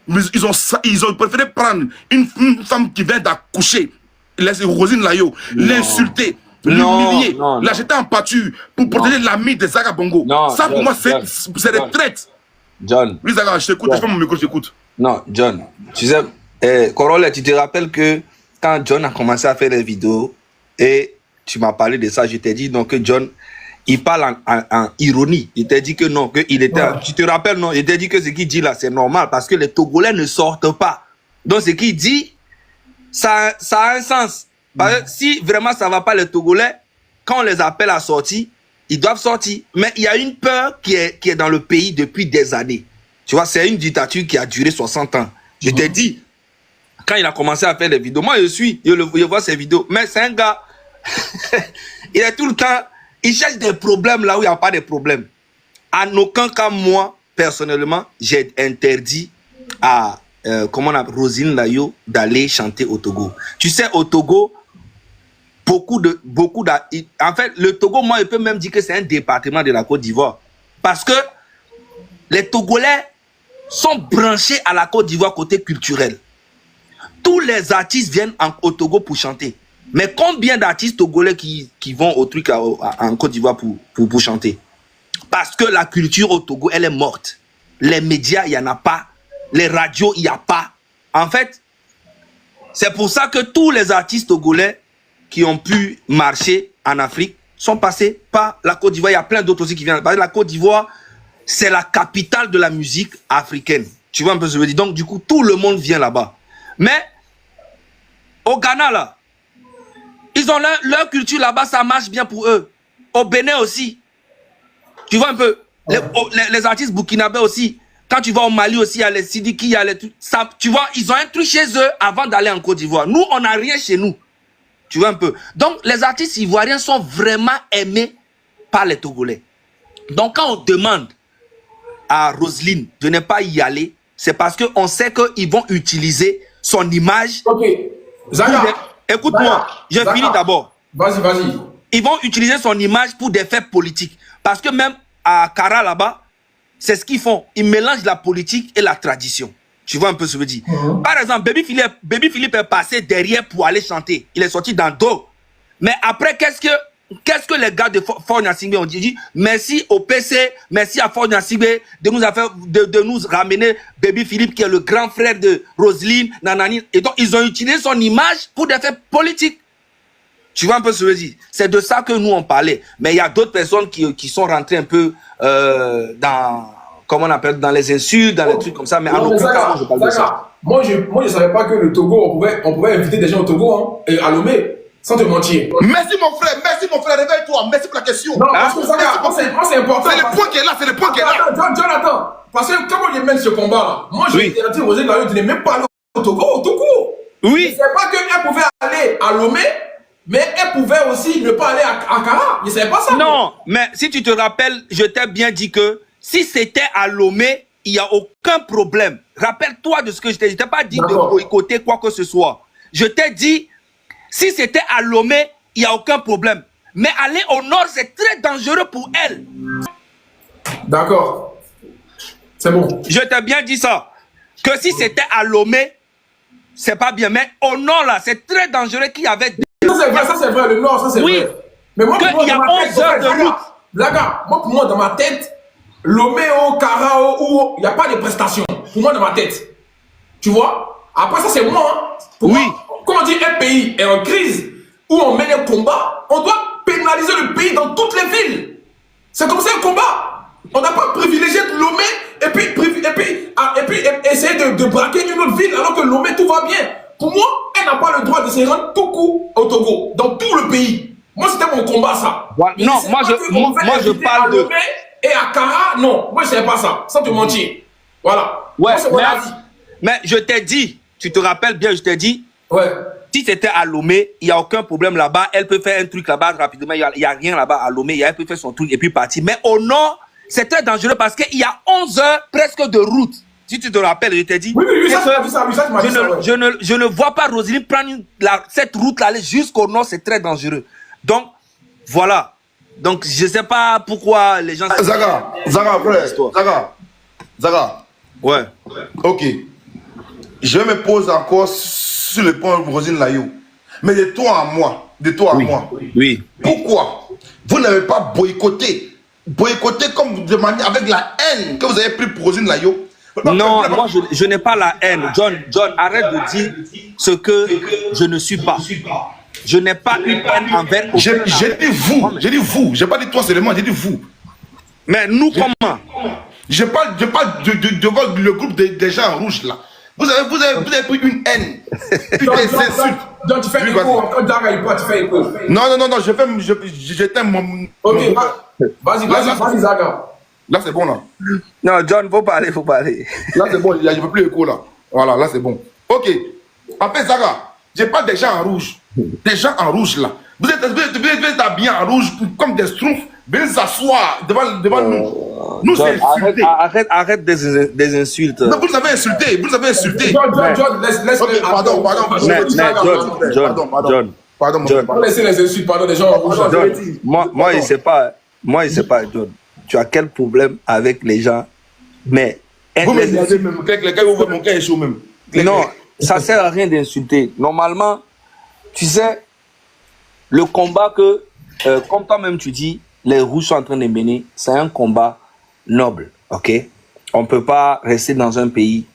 Mais ils ont préféré prendre une femme qui vient d'accoucher, Roselyne Layo, l'insulter, l'humilier, la jeter en pâture pour protéger l'ami de Zaga Bongo. Ça, pour moi, c'est des traites. John. Oui, Zaga, je t'écoute, je fais mon micro, je t'écoute. Non, John, tu sais, Corolla, tu te rappelles que quand John a commencé à faire les vidéos et tu m'as parlé de ça, je t'ai dit donc que John, il parle en ironie. Il t'a dit que non, qu'il était... Tu te rappelles, non? Il t'a dit que ce qu'il dit là, c'est normal parce que les Togolais ne sortent pas. Donc ce qu'il dit, ça a un sens. Parce que si vraiment ça ne va pas les Togolais, quand on les appelle à sortir, ils doivent sortir. Mais il y a une peur qui est dans le pays depuis des années. Tu vois, c'est une dictature qui a duré 60 ans. Je t'ai dit, quand il a commencé à faire les vidéos, moi je vois ses vidéos, mais c'est un gars, il est tout le temps, il cherche des problèmes là où il n'y a pas de problèmes. En aucun cas, moi, personnellement, j'ai interdit à Roselyne Layo d'aller chanter au Togo. Tu sais, au Togo, en fait, le Togo, moi, je peux même dire que c'est un département de la Côte d'Ivoire. Parce que les Togolais sont branchés à la Côte d'Ivoire côté culturel. Tous les artistes viennent au Togo pour chanter. Mais combien d'artistes togolais qui vont au truc en Côte d'Ivoire pour chanter? Parce que la culture au Togo, elle est morte. Les médias, il n'y en a pas. Les radios, il n'y a pas. En fait, c'est pour ça que tous les artistes togolais qui ont pu marcher en Afrique sont passés par la Côte d'Ivoire. Il y a plein d'autres aussi qui viennent. Parce que la Côte d'Ivoire, c'est la capitale de la musique africaine. Tu vois un peu ce que je veux dire? Donc, du coup, tout le monde vient là-bas. Mais, au Ghana, là, ils ont leur culture là-bas, ça marche bien pour eux. Au Bénin aussi. Tu vois un peu? Les artistes burkinabés aussi. Quand tu vas au Mali aussi, il y a les Sidiki, il y a les... Ça, tu vois, ils ont un truc chez eux avant d'aller en Côte d'Ivoire. Nous, on n'a rien chez nous. Tu vois un peu? Donc, les artistes ivoiriens sont vraiment aimés par les Togolais. Donc, quand on demande à Roselyne de ne pas y aller, c'est parce qu'on sait qu'ils vont utiliser son image. Ok. Zaga. Écoute-moi, je finis d'abord. Vas-y. Ils vont utiliser son image pour des faits politiques. Parce que même à Kara, là-bas, c'est ce qu'ils font. Ils mélangent la politique et la tradition. Tu vois un peu ce que je veux dire. Par exemple, Baby Philippe est passé derrière pour aller chanter. Il est sorti dans le dos. Mais après, qu'est-ce que les gars de Fort Gnassingbé ont dit? Merci au PC, merci à Fort Gnassingbé de nous ramener Baby Philippe qui est le grand frère de Roselyne, nanani. Et donc, ils ont utilisé son image pour des faits politiques. Tu vois un peu ce que je veux dire? C'est de ça que nous on parlait. Mais il y a d'autres personnes qui sont rentrées un peu dans, comment on appelle, dans les insultes, dans les trucs comme ça. Mais en aucun cas, je parle de ça. Moi, je savais pas que le Togo, on pouvait inviter des gens au Togo, hein, et à Lomé, sans te mentir. Merci mon frère, réveille-toi. Merci pour la question. Non, parce que ça, c'est important. C'est le point qui est là, c'est le point qui est là. Jonathan, parce que quand on mène ce combat-là, moi, j'ai dit aux États-Unis, tu n'es même pas allé au Togo, Oui. Je ne sais pas qu'elle pouvait aller à Lomé, mais elle pouvait aussi ne pas aller à Kara. Je ne savais pas ça. Non, mais si tu te rappelles, je t'ai bien dit que si c'était à Lomé, il n'y a aucun problème. Rappelle-toi de ce que je t'ai dit. Je t'ai pas dit de boycotter quoi que ce soit. Je t'ai dit, si c'était à Lomé, il n'y a aucun problème. Mais aller au nord, c'est très dangereux pour elle. D'accord. C'est bon. Je t'ai bien dit ça. Que si c'était à Lomé, c'est pas bien. Mais au nord, là, c'est très dangereux qu'il y avait... Ça c'est vrai, le nord, ça c'est vrai. Mais moi, il y a 11 heures de route. Moi, pour moi, dans ma tête, Lomé, Kara, il n'y a pas de prestations. Pour moi, dans ma tête. Tu vois? Après, ça, c'est moi. Hein. Pour moi, quand on dit un pays est en crise, où on mène un combat, on doit pénaliser le pays dans toutes les villes. C'est comme ça un combat. On n'a pas privilégié Lomé et puis essayer de braquer une autre ville alors que Lomé, tout va bien. Pour moi, elle n'a pas le droit de se rendre tout court au Togo, dans tout le pays. Moi, c'était mon combat, ça. Ouais, non, moi, je parle de... Lomé et à Kara, non. Moi, je ne savais pas ça, sans te mentir. Voilà. Ouais, mais je t'ai dit, tu te rappelles bien, je t'ai dit, si c'était à Lomé, il n'y a aucun problème là-bas. Elle peut faire un truc là-bas rapidement. Il n'y a rien là-bas à Lomé. Elle peut faire son truc et puis partir. Mais au nord, c'est très dangereux parce qu'il y a 11 heures presque de route. Si tu te rappelles, je t'ai dit. Oui, je ne vois pas Roselyne prendre cette route-là, aller jusqu'au nord, c'est très dangereux. Donc, voilà. Donc, je ne sais pas pourquoi les gens... Zaga, frère. Zaga. Ouais. Ok. Je me pose encore sur le point de Roselyne Layo. Mais de toi à moi. Oui. Pourquoi vous n'avez pas boycotté comme de manière avec la haine que vous avez pris pour Roselyne Layo? Non, moi je n'ai pas la haine. John, arrête de dire ce que je ne suis pas. Je n'ai pas une haine envers... J'ai dit vous. J'ai pas dit toi seulement, j'ai dit vous. Mais nous comment? Je parle devant le groupe des gens en rouge là. Vous avez pris une haine. Une insulte. Donc tu fais écho, quand Daga il peut, tu fais écho. Non, j'éteins mon... Ok, vas-y Zaga. Là c'est bon là. Non, John, faut parler. Là c'est bon, il ne veut plus écho là. Voilà, là c'est bon. Ok. Après Zaga, je parle des gens en rouge. Des gens en rouge là. Vous êtes habillés en rouge comme des schtroumpfs. Venez s'asseoir devant nous. Nous c'est insulté. Arrête des insultes. Non, vous nous avez insulté. John, laisse. John. Laissez les insultes, pardon, des gens en rouge. Moi, il ne sait pas, John. Tu as quel problème avec les gens? Mais... Vous me regardez même. Les gars, mon cœur est chaud même. Non, ça ne sert à rien d'insulter. Normalement, tu sais, le combat que, comme toi-même tu dis, les rouges sont en train de mener, c'est un combat noble, ok? On ne peut pas rester dans un pays,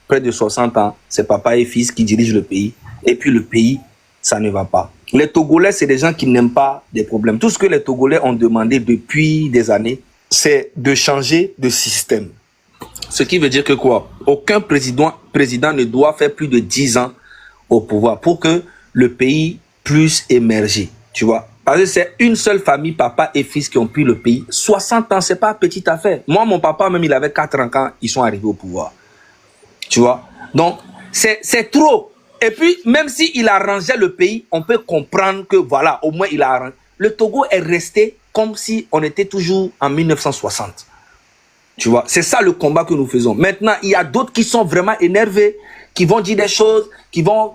près de 60 ans, c'est papa et fils qui dirigent le pays, et puis le pays, ça ne va pas. Les Togolais, c'est des gens qui n'aiment pas des problèmes. Tout ce que les Togolais ont demandé depuis des années, c'est de changer de système. Ce qui veut dire que quoi? Aucun président ne doit faire plus de 10 ans au pouvoir pour que le pays puisse émerger, tu vois. Parce que c'est une seule famille, papa et fils, qui ont pris le pays. 60 ans, c'est pas petite affaire. Moi, mon papa, même, il avait 4 ans quand ils sont arrivés au pouvoir. Tu vois? Donc, c'est trop. Et puis, même s'il arrangeait le pays, on peut comprendre que, voilà, au moins, il a arrangé. Le Togo est resté comme si on était toujours en 1960. Tu vois? C'est ça le combat que nous faisons. Maintenant, il y a d'autres qui sont vraiment énervés, qui vont dire des choses, qui vont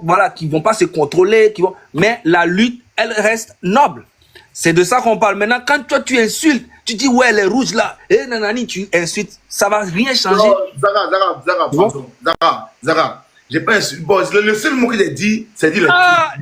pas se contrôler, mais la lutte, elle reste noble. C'est de ça qu'on parle. Maintenant, quand toi, tu insultes tu dis ouais les rouges là, et nanani, tu insultes, ça va rien changer. Non, Zara, j'ai pas insulté. Bon, le seul mot que j'ai dit, c'est dire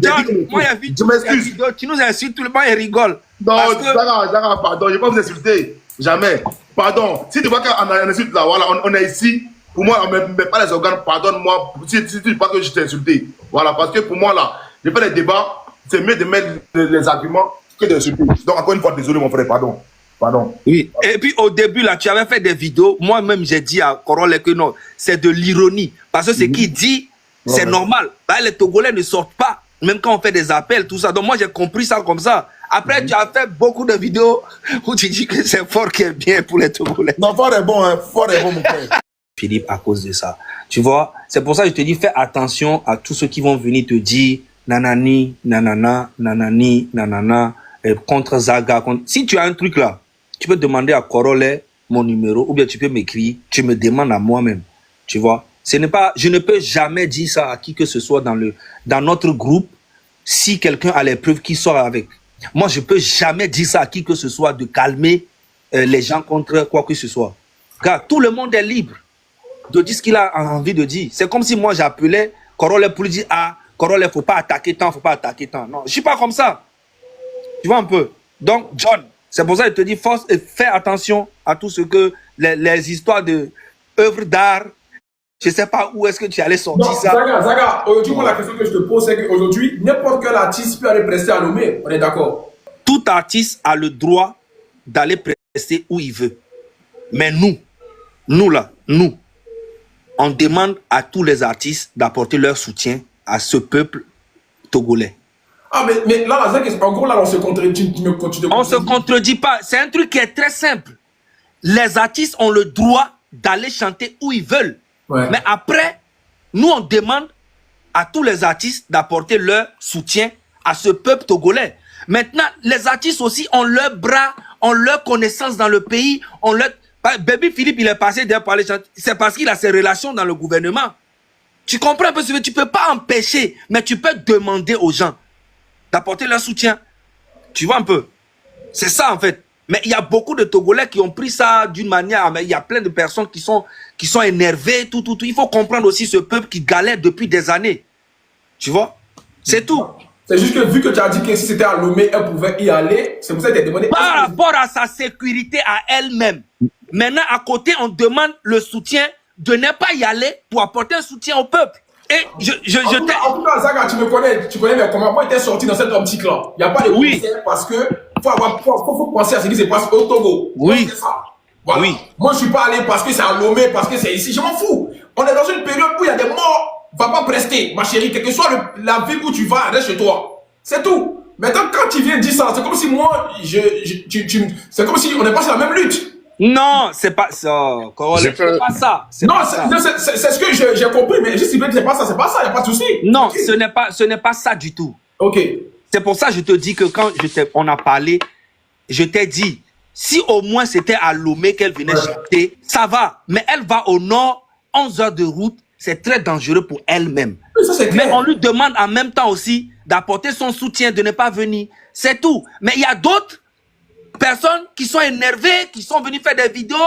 John, moi il y a vu, je m'excuse. Tu nous insultes, tout le monde il rigole. Non, Zara, pardon, je vais pas vous insulter. Jamais. Pardon. Si tu vois qu'on insulte là, voilà, on est ici. Pour moi, on ne met pas les organes, pardonne-moi si tu dis pas que je t'ai insulté. Voilà, parce que pour moi là, j'ai fait des débats, c'est mieux de mettre les arguments que d'insulter. Donc encore une fois, désolé mon frère, pardon. Pardon. Oui. Et puis au début là, tu avais fait des vidéos. Moi-même, j'ai dit à Corolle que non, c'est de l'ironie. Parce que ce qu'il dit, c'est normal. Bah, les Togolais ne sortent pas, même quand on fait des appels, tout ça. Donc moi, j'ai compris ça comme ça. Après, tu as fait beaucoup de vidéos où tu dis que c'est fort qui est bien pour les Togolais. Non, fort est bon, hein. Fort est bon, mon frère. Philippe, à cause de ça. Tu vois, c'est pour ça que je te dis, fais attention à tous ceux qui vont venir te dire nanani, nanana, nanani, nanana, contre Zaga. Si tu as un truc là, tu peux demander à Corolle mon numéro, ou bien tu peux m'écrire, tu me demandes à moi-même. Tu vois, je ne peux jamais dire ça à qui que ce soit dans notre groupe si quelqu'un a les preuves qui sort avec. Moi, je peux jamais dire ça à qui que ce soit de calmer les gens contre quoi que ce soit. Car tout le monde est libre de dire ce qu'il a envie de dire. C'est comme si moi j'appelais Corolle pour lui dire ah, Corolle, faut pas attaquer tant, faut pas attaquer tant. Non, je suis pas comme ça. Tu vois un peu. Donc, John, c'est pour ça que je te dis, force et fais attention à tout ce que les histoires de œuvres d'art. Je sais pas où est-ce que tu allais sortir non, ça. Zaga, aujourd'hui, moi, la question que je te pose, c'est qu'aujourd'hui, n'importe quel artiste peut aller prester à Lomé. On est d'accord? Tout artiste a le droit d'aller prester où il veut. Mais nous là, on demande à tous les artistes d'apporter leur soutien à ce peuple togolais. Ah, mais là, en gros, là, on se contredit. On ne se contredit pas. C'est un truc qui est très simple. Les artistes ont le droit d'aller chanter où ils veulent. Ouais. Mais après, nous, on demande à tous les artistes d'apporter leur soutien à ce peuple togolais. Maintenant, les artistes aussi ont leur bras, ont leur connaissance dans le pays, ont leur... Baby Philippe, il est passé derrière par les chanter. C'est parce qu'il a ses relations dans le gouvernement. Tu comprends un peu ce que tu ne peux pas empêcher, mais tu peux demander aux gens d'apporter leur soutien. Tu vois un peu? C'est ça en fait. Mais il y a beaucoup de Togolais qui ont pris ça d'une manière, mais il y a plein de personnes qui sont énervées, tout. Il faut comprendre aussi ce peuple qui galère depuis des années. Tu vois? C'est tout. C'est juste que vu que tu as dit que si c'était à Lomé, elle pouvait y aller, c'est pour ça que tu as demandé... Par rapport à sa sécurité à elle-même. Maintenant, à côté, on demande le soutien de ne pas y aller pour apporter un soutien au peuple. Et en tout cas, Zaga, tu connais mais comment moi, tu es sorti dans cette optique-là. Il n'y a pas de concert parce que faut penser à ce qui se passe au Togo. Oui. Ça. Voilà. Oui. Moi, je ne suis pas allé parce que c'est à Lomé, parce que c'est ici. Je m'en fous. On est dans une période où il y a des morts. Va pas prester, ma chérie. Quelle que soit la ville où tu vas, reste chez toi. C'est tout. Maintenant, quand tu viens dire ça, c'est comme si moi, c'est comme si on n'est pas sur la même lutte. Non, c'est pas ça. C'est pas ça. Non, c'est ce que j'ai compris, mais juste si c'est pas ça, il n'y a pas de souci. Non, okay. ce n'est pas ça du tout. Ok. C'est pour ça que je te dis que quand on a parlé, je t'ai dit, si au moins c'était à Lomé qu'elle venait chanter, ça va. Mais elle va au nord, 11 heures de route, c'est très dangereux pour elle-même. Mais on lui demande en même temps aussi d'apporter son soutien, de ne pas venir. C'est tout. Mais il y a d'autres personnes qui sont énervées, qui sont venues faire des vidéos,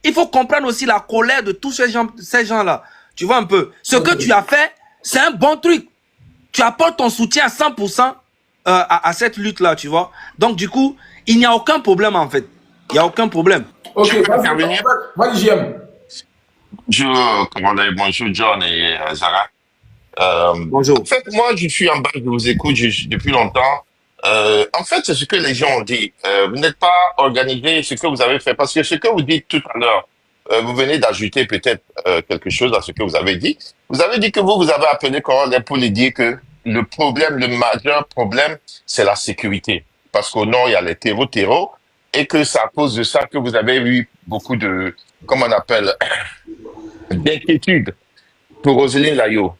il faut comprendre aussi la colère de tous ces gens-là. Tu vois un peu. Ce que tu as fait, c'est un bon truc. Tu apportes ton soutien à 100% à cette lutte-là, tu vois. Donc, du coup, il n'y a aucun problème, en fait. Il n'y a aucun problème. Ok, vas-y, JM. Bonjour, John et Zara. Bonjour. En fait, moi, je suis en bas, je vous écoute depuis longtemps. En fait, c'est ce que les gens ont dit. Vous n'êtes pas organisé ce que vous avez fait. Parce que ce que vous dites tout à l'heure, vous venez d'ajouter peut-être quelque chose à ce que vous avez dit. Vous avez dit que vous avez appelé Corolle pour lui dire que le majeur problème, c'est la sécurité. Parce qu'au nord, il y a les terreaux, et que c'est à cause de ça que vous avez eu beaucoup de, comment on appelle, d'inquiétude pour Roselyne Layo.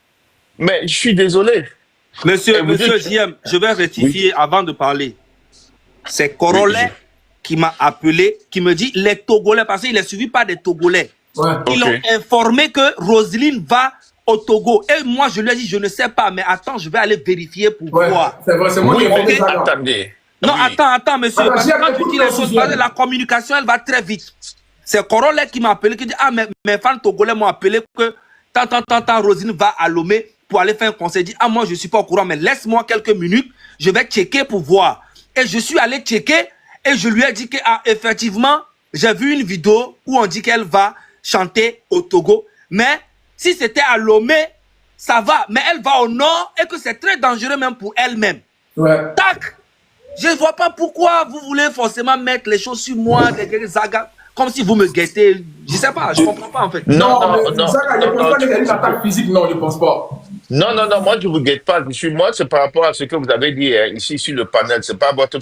Mais je suis désolé. Monsieur JM, je vais rectifier avant de parler. C'est Corolle qui m'a appelé, qui me dit les Togolais, parce qu'il est suivi par des Togolais. Ils l'ont informé que Roselyne va au Togo. Et moi, je lui ai dit, je ne sais pas, mais attends, je vais aller vérifier pour voir. C'est vrai, c'est moi qui ai fait ça. Attendez. Non, Oui. attends, monsieur. Attends, Parce que quand tu dis les choses, Suzanne. la communication, elle va très vite. C'est Corolla qui m'a appelé, qui dit, ah, mes fans togolais m'ont appelé que tant, Rosine va à Lomé pour aller faire un concert. Il dit, ah, moi, je ne suis pas au courant, mais laisse-moi quelques minutes, je vais checker pour voir. Et je suis allé checker et je lui ai dit que, ah, effectivement, j'ai vu une vidéo où on dit qu'elle va chanter au Togo. Mais si c'était à Lomé, ça va. Mais elle va au nord et que c'est très dangereux même pour elle-même. Ouais. Tac! Je ne vois pas pourquoi vous voulez forcément mettre les choses sur moi, des Zaga, comme si vous me guettez. Je ne sais pas, je ne comprends pas en fait. Non, Zaga, je ne pense pas qu'il y a une attaque physique, non, je ne pense pas. Non, moi je ne vous guette pas. Moi, c'est par rapport à ce que vous avez dit ici sur le panel. Ce n'est pas votre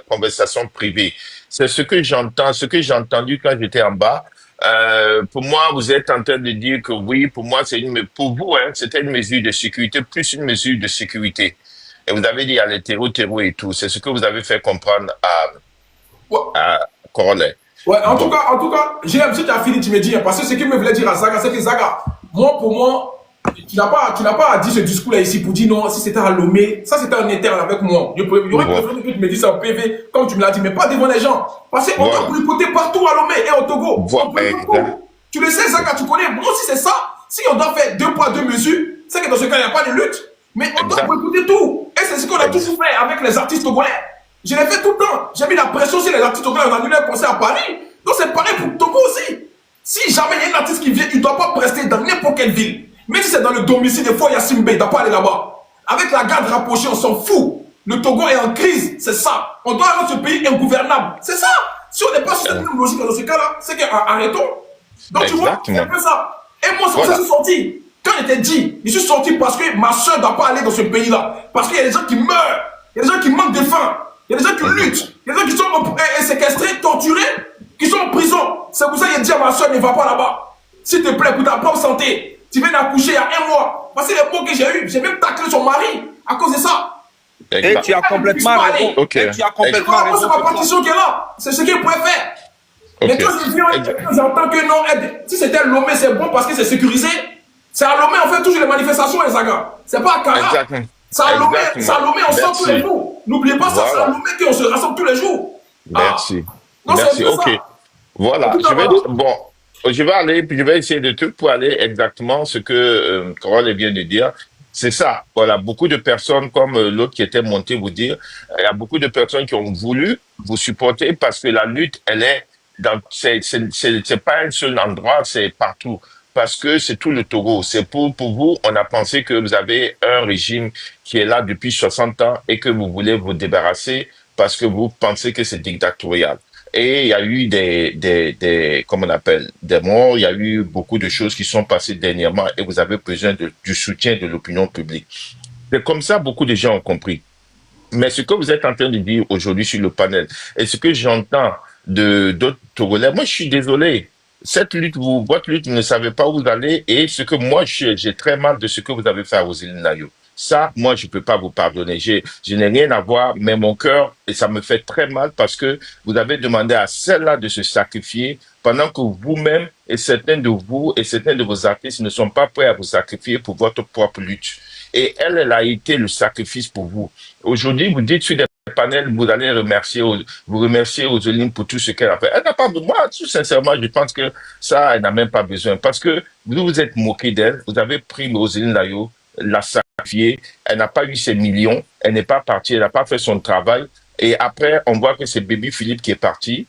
conversation privée. C'est ce que j'entends, ce que j'ai entendu quand j'étais en bas. Pour moi, vous êtes en train de dire que oui, pour moi, pour vous, c'était une mesure de sécurité, plus une mesure de sécurité. Et vous avez dit à l'hétéro et tout. C'est ce que vous avez fait comprendre à Corolla. Ouais, en tout cas, j'ai un petit fini, tu me dis, parce que ce qu'il me voulait dire à Zaga, c'est que Zaga, pour moi, tu n'as pas dit ce discours-là ici pour dire non, si c'était à Lomé, ça c'était un interne avec moi. Il y aurait préféré que tu me dises ça au PV, comme tu me l'as dit, mais pas devant les gens. Parce qu'on doit boycotter partout à Lomé et au Togo. Tu le sais, Zaga, tu connais. Moi aussi, c'est ça. Si on doit faire 2 poids 2 mesures, c'est que dans ce cas, il n'y a pas de lutte. Mais on doit boycotter tout. Et c'est ce qu'on a toujours fait avec les artistes togolais. Je l'ai fait tout le temps. J'ai mis la pression sur les artistes togolais. On a annulé un concert à Paris. Donc c'est pareil pour Togo aussi. Si jamais il y a un artiste qui vient, il ne doit pas rester dans n'importe quelle ville. Même si c'est dans le domicile des fois Yassimbe, il ne doit pas aller là-bas. Avec la garde rapprochée, on s'en fout. Le Togo est en crise, c'est ça. On doit rendre ce pays ingouvernable. C'est ça. Si on n'est pas sur cette même logique dans ce cas-là, c'est qu'arrêtons. Donc tu vois, c'est un peu ça. Et moi, c'est pour ça que je suis sorti. Quand j'étais dit, je suis sorti parce que ma soeur ne doit pas aller dans ce pays-là. Parce qu'il y a des gens qui meurent. Il y a des gens qui manquent de faim. Il y a des gens qui luttent. Il y a des gens qui sont séquestrés, torturés, qui sont en prison. C'est pour ça qu'il a dit à ma soeur, ne va pas là-bas. S'il te plaît, pour ta propre santé. Tu viens d'accoucher il y a 1 mois. Parce que les mots que j'ai eu, j'ai même taclé son mari à cause de ça. Et tu as complètement raison. Okay. Tu as complètement raison. C'est ma partition qui est là. C'est ce qu'il pouvait faire. Mais quand je viens, j'entends que non, si c'était Lomé, c'est bon parce que c'est sécurisé. C'est à Lomé, on fait toujours les manifestations, les Zaga. C'est pas à Kara. C'est à Lomé, on sort tous les jours. N'oubliez pas ça, c'est à Lomé qu'on se rassemble tous les jours. Merci. Merci, ok. Voilà, je vais aller, puis je vais essayer de tout pour aller exactement ce que Corolla vient de dire. C'est ça. Voilà, beaucoup de personnes, comme l'autre qui était monté vous dire, il y a beaucoup de personnes qui ont voulu vous supporter parce que la lutte, elle est c'est pas un seul endroit, c'est partout. Parce que c'est tout le Togo. C'est pour vous, on a pensé que vous avez un régime qui est là depuis 60 ans et que vous voulez vous débarrasser parce que vous pensez que c'est dictatorial. Et il y a eu comment on appelle, des morts, il y a eu beaucoup de choses qui sont passées dernièrement et vous avez besoin du soutien de l'opinion publique. C'est comme ça, beaucoup de gens ont compris. Mais ce que vous êtes en train de dire aujourd'hui sur le panel et ce que j'entends d'autres Togolais, moi je suis désolé. Cette lutte, votre lutte, vous ne savez pas où vous allez et ce que moi j'ai très mal de ce que vous avez fait à Roselyne Nayo. Ça, moi, je peux pas vous pardonner. Je n'ai rien à voir, mais mon cœur, et ça me fait très mal parce que vous avez demandé à celle-là de se sacrifier pendant que vous-même et certains de vous et certains de vos artistes ne sont pas prêts à vous sacrifier pour votre propre lutte. Et elle a été le sacrifice pour vous. Aujourd'hui, vous dites sur des panels, vous allez vous remercier Roselyne pour tout ce qu'elle a fait. Elle n'a pas besoin. Moi, tout sincèrement, je pense que ça, elle n'a même pas besoin parce que vous vous êtes moqué d'elle. Vous avez pris Roselyne Nayo, la sacrifiée, elle n'a pas eu ses millions, elle n'est pas partie, elle n'a pas fait son travail. Et après, on voit que c'est Baby Philippe qui est parti.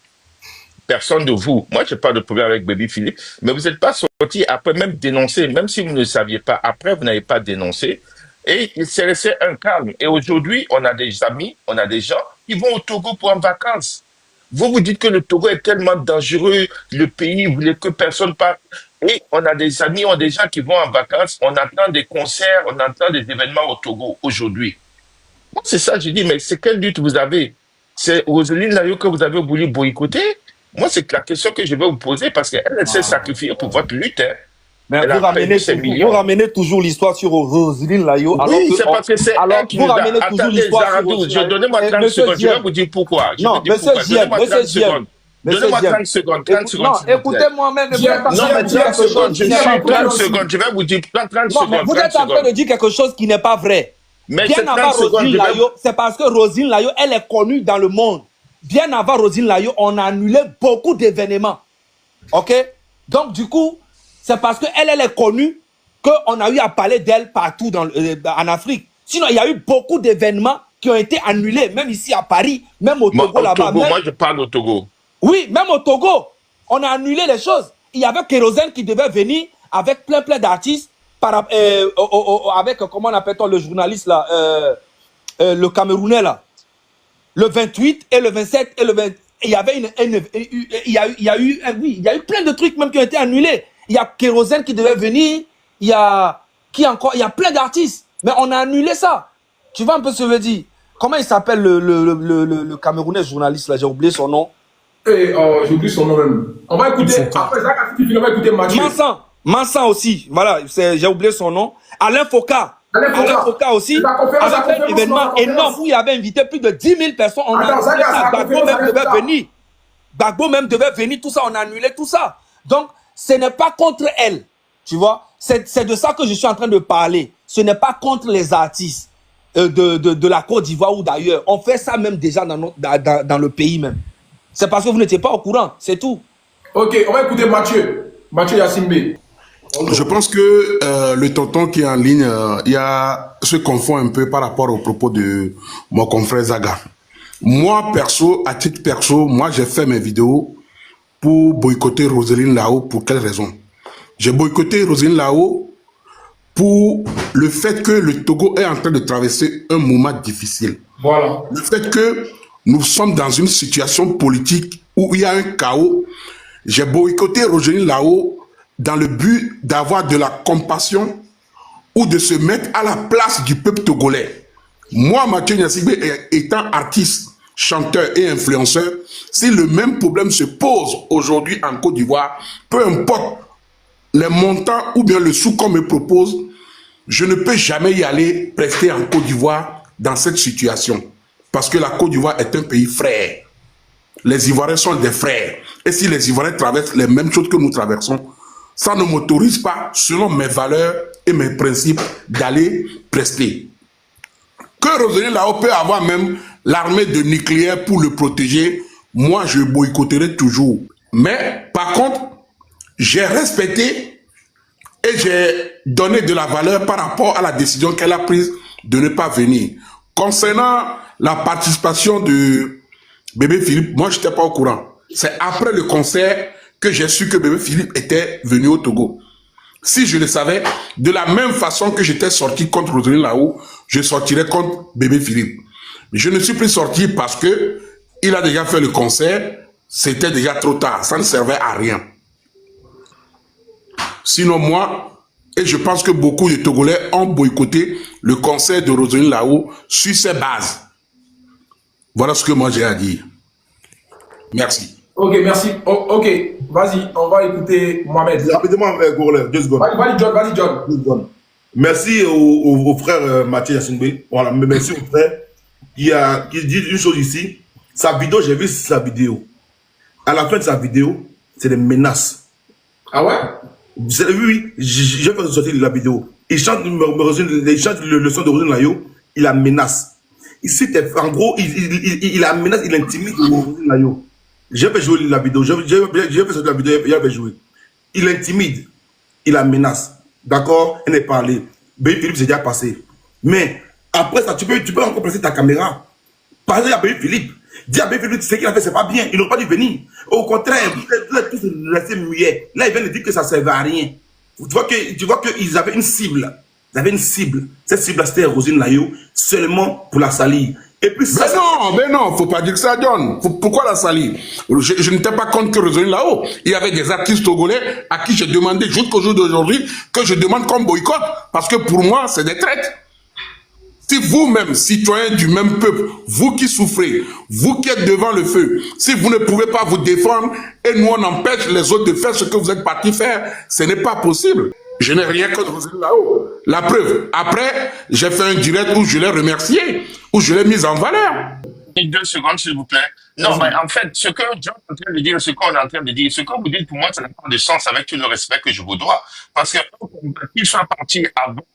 Personne de vous, moi, j'ai pas de problème avec Baby Philippe, mais vous n'êtes pas sorti après même dénoncer, même si vous ne le saviez pas, après, vous n'avez pas dénoncé. Et il s'est laissé un calme. Et aujourd'hui, on a des amis, on a des gens qui vont au Togo pour en vacances. Vous dites que le Togo est tellement dangereux, le pays, vous voulez que personne parte. Et on a des amis, on a des gens qui vont en vacances, on attend des concerts, on attend des événements au Togo aujourd'hui. Moi, c'est ça, je dis, mais c'est quelle lutte vous avez? C'est Roselyne Nayo que vous avez voulu boycotter? Moi, c'est la question que je vais vous poser parce qu'elle s'est sacrifiée pour votre lutte. Hein. Mais vous ramenez toujours l'histoire sur Roselyne Nayo. Oui, c'est parce que c'est elle qui vous ramenez toujours l'histoire sur Roselyne Nayo. Donnez-moi 30 secondes, je vais vous dire pourquoi. Non, monsieur Gien, donnez-moi 30 secondes, 30 secondes. Non, écoutez-moi même. Non, mais 30 secondes, je vais vous dire 30 secondes. Non, mais vous êtes en train de dire quelque chose qui n'est pas vrai. Mais bien c'est avant 30 secondes, Roselyne Layo, c'est parce que Roselyne Layo, elle est connue dans le monde. Bien avant Roselyne Layo, on a annulé beaucoup d'événements. OK? Donc, du coup, c'est parce qu'elle est connue qu'on a eu à parler d'elle partout en Afrique. Sinon, il y a eu beaucoup d'événements qui ont été annulés, même ici à Paris, même au Togo là-bas. Moi, je parle au Togo. Oui, même au Togo, on a annulé les choses. Il y avait Kérosène qui devait venir avec plein d'artistes, avec, comment on appelle-t-on, le journaliste là, le Camerounais là, le 28 et le 27 et le 20. Il y avait il y a eu plein de trucs même qui ont été annulés. Il y a Kérosène qui devait venir, il y a plein d'artistes, mais on a annulé ça. Tu vois un peu ce que je veux dire? Comment il s'appelle le Camerounais journaliste là, j'ai oublié son nom. J'ai oublié son nom même. On va écouter, après ça, on va écouter Mathieu. Mansan aussi, voilà, j'ai oublié son nom. Alain Foka aussi, avec un événement énorme où il avait invité plus de 10 000 personnes. Gbagbo même devait venir, tout ça, on a annulé tout ça. Donc, ce n'est pas contre elle, tu vois. C'est de ça que je suis en train de parler. Ce n'est pas contre les artistes de la Côte d'Ivoire ou d'ailleurs. On fait ça même déjà dans le pays même. C'est parce que vous n'étiez pas au courant, c'est tout. Ok, on va écouter Mathieu Yassimbe. Je pense que le tonton qui est en ligne, se confond un peu par rapport aux propos de mon confrère Zaga. Moi, perso, à titre perso, moi, j'ai fait mes vidéos pour boycotter Roselyne Layo. Pour quelle raison? J'ai boycotté Roselyne Layo pour le fait que le Togo est en train de traverser un moment difficile. Voilà. Le fait que nous sommes dans une situation politique où il y a un chaos. J'ai boycotté Roselyne Layo dans le but d'avoir de la compassion ou de se mettre à la place du peuple togolais. Moi, Mathieu Yassimbe, étant artiste, chanteur et influenceur, si le même problème se pose aujourd'hui en Côte d'Ivoire, peu importe les montants ou bien le sou qu'on me propose, je ne peux jamais y aller prester en Côte d'Ivoire dans cette situation. Parce que la Côte d'Ivoire est un pays frère. Les Ivoiriens sont des frères. Et si les Ivoiriens traversent les mêmes choses que nous traversons, ça ne m'autorise pas, selon mes valeurs et mes principes, d'aller prester. Que Roselyne Layo peut avoir même l'armée de nucléaire pour le protéger, moi je boycotterai toujours. Mais par contre, j'ai respecté et j'ai donné de la valeur par rapport à la décision qu'elle a prise de ne pas venir. Concernant la participation de Bébé Philippe, moi je n'étais pas au courant. C'est après le concert que j'ai su que Bébé Philippe était venu au Togo. Si je le savais, de la même façon que j'étais sorti contre Roselyne Layo, je sortirais contre Bébé Philippe. Je ne suis plus sorti parce que il a déjà fait le concert, c'était déjà trop tard, ça ne servait à rien. Sinon moi, et je pense que beaucoup de Togolais ont boycotté le concert de Roselyne Layo sur ces bases. Voilà ce que moi j'ai à dire. Merci. Ok, merci. Ok, vas-y, on va écouter Mohamed. Rapidement, Gourlet, 2 secondes. Vas-y, John. 2 secondes. Merci au frère Mathieu Yassimbe. Voilà, mais merci au frère qui dit une chose ici. Sa vidéo, j'ai vu sa vidéo. À la fin de sa vidéo, c'est des menaces. Ah ouais? Oui, j'ai fait sortir la vidéo. Il chante le son de Roselyne Layo, il la menace. Ici, en gros, il la menace, il intimide Roselyne Layo. J'ai fait jouer la vidéo, j'ai fait sortir la vidéo, il a fait jouer. Il intimide, il la menace. D'accord? Elle n'est pas allée. Bébé Philippe, c'est déjà passé. Mais après ça, tu peux encore placer ta caméra. Parler à Bébé Philippe. Dis à Bébé Philippe, ce qu'il a fait, c'est pas bien. Il n'aurait pas dû venir. Au contraire, vous êtes tous restés muets. Là, il vient de dire que ça ne servait à rien. Tu vois qu'ils avaient une cible. Ils avaient une cible. Cette cible, c'était Roselyne Layo, seulement pour la salir. Et puis ça, mais non, faut pas dire ça, John. Pourquoi la salir? Je n'étais pas contre que Roselyne Layo. Il y avait des artistes togolais à qui j'ai demandé jusqu'au jour d'aujourd'hui que je demande qu'on boycotte. Parce que pour moi, c'est des traites. Si vous-même, citoyens du même peuple, vous qui souffrez, vous qui êtes devant le feu, si vous ne pouvez pas vous défendre et nous on empêche les autres de faire ce que vous êtes partis faire, ce n'est pas possible. Je n'ai rien contre Roselyne Layo. La preuve, après, j'ai fait un direct où je l'ai remercié, où je l'ai mis en valeur. 2 secondes, s'il vous plaît. Non, mais en fait, ce que John est en train de dire, ce qu'on est en train de dire, ce que vous dites, pour moi, ça n'a pas de sens avec tout le respect que je vous dois. Parce que qu'il soit parti avant,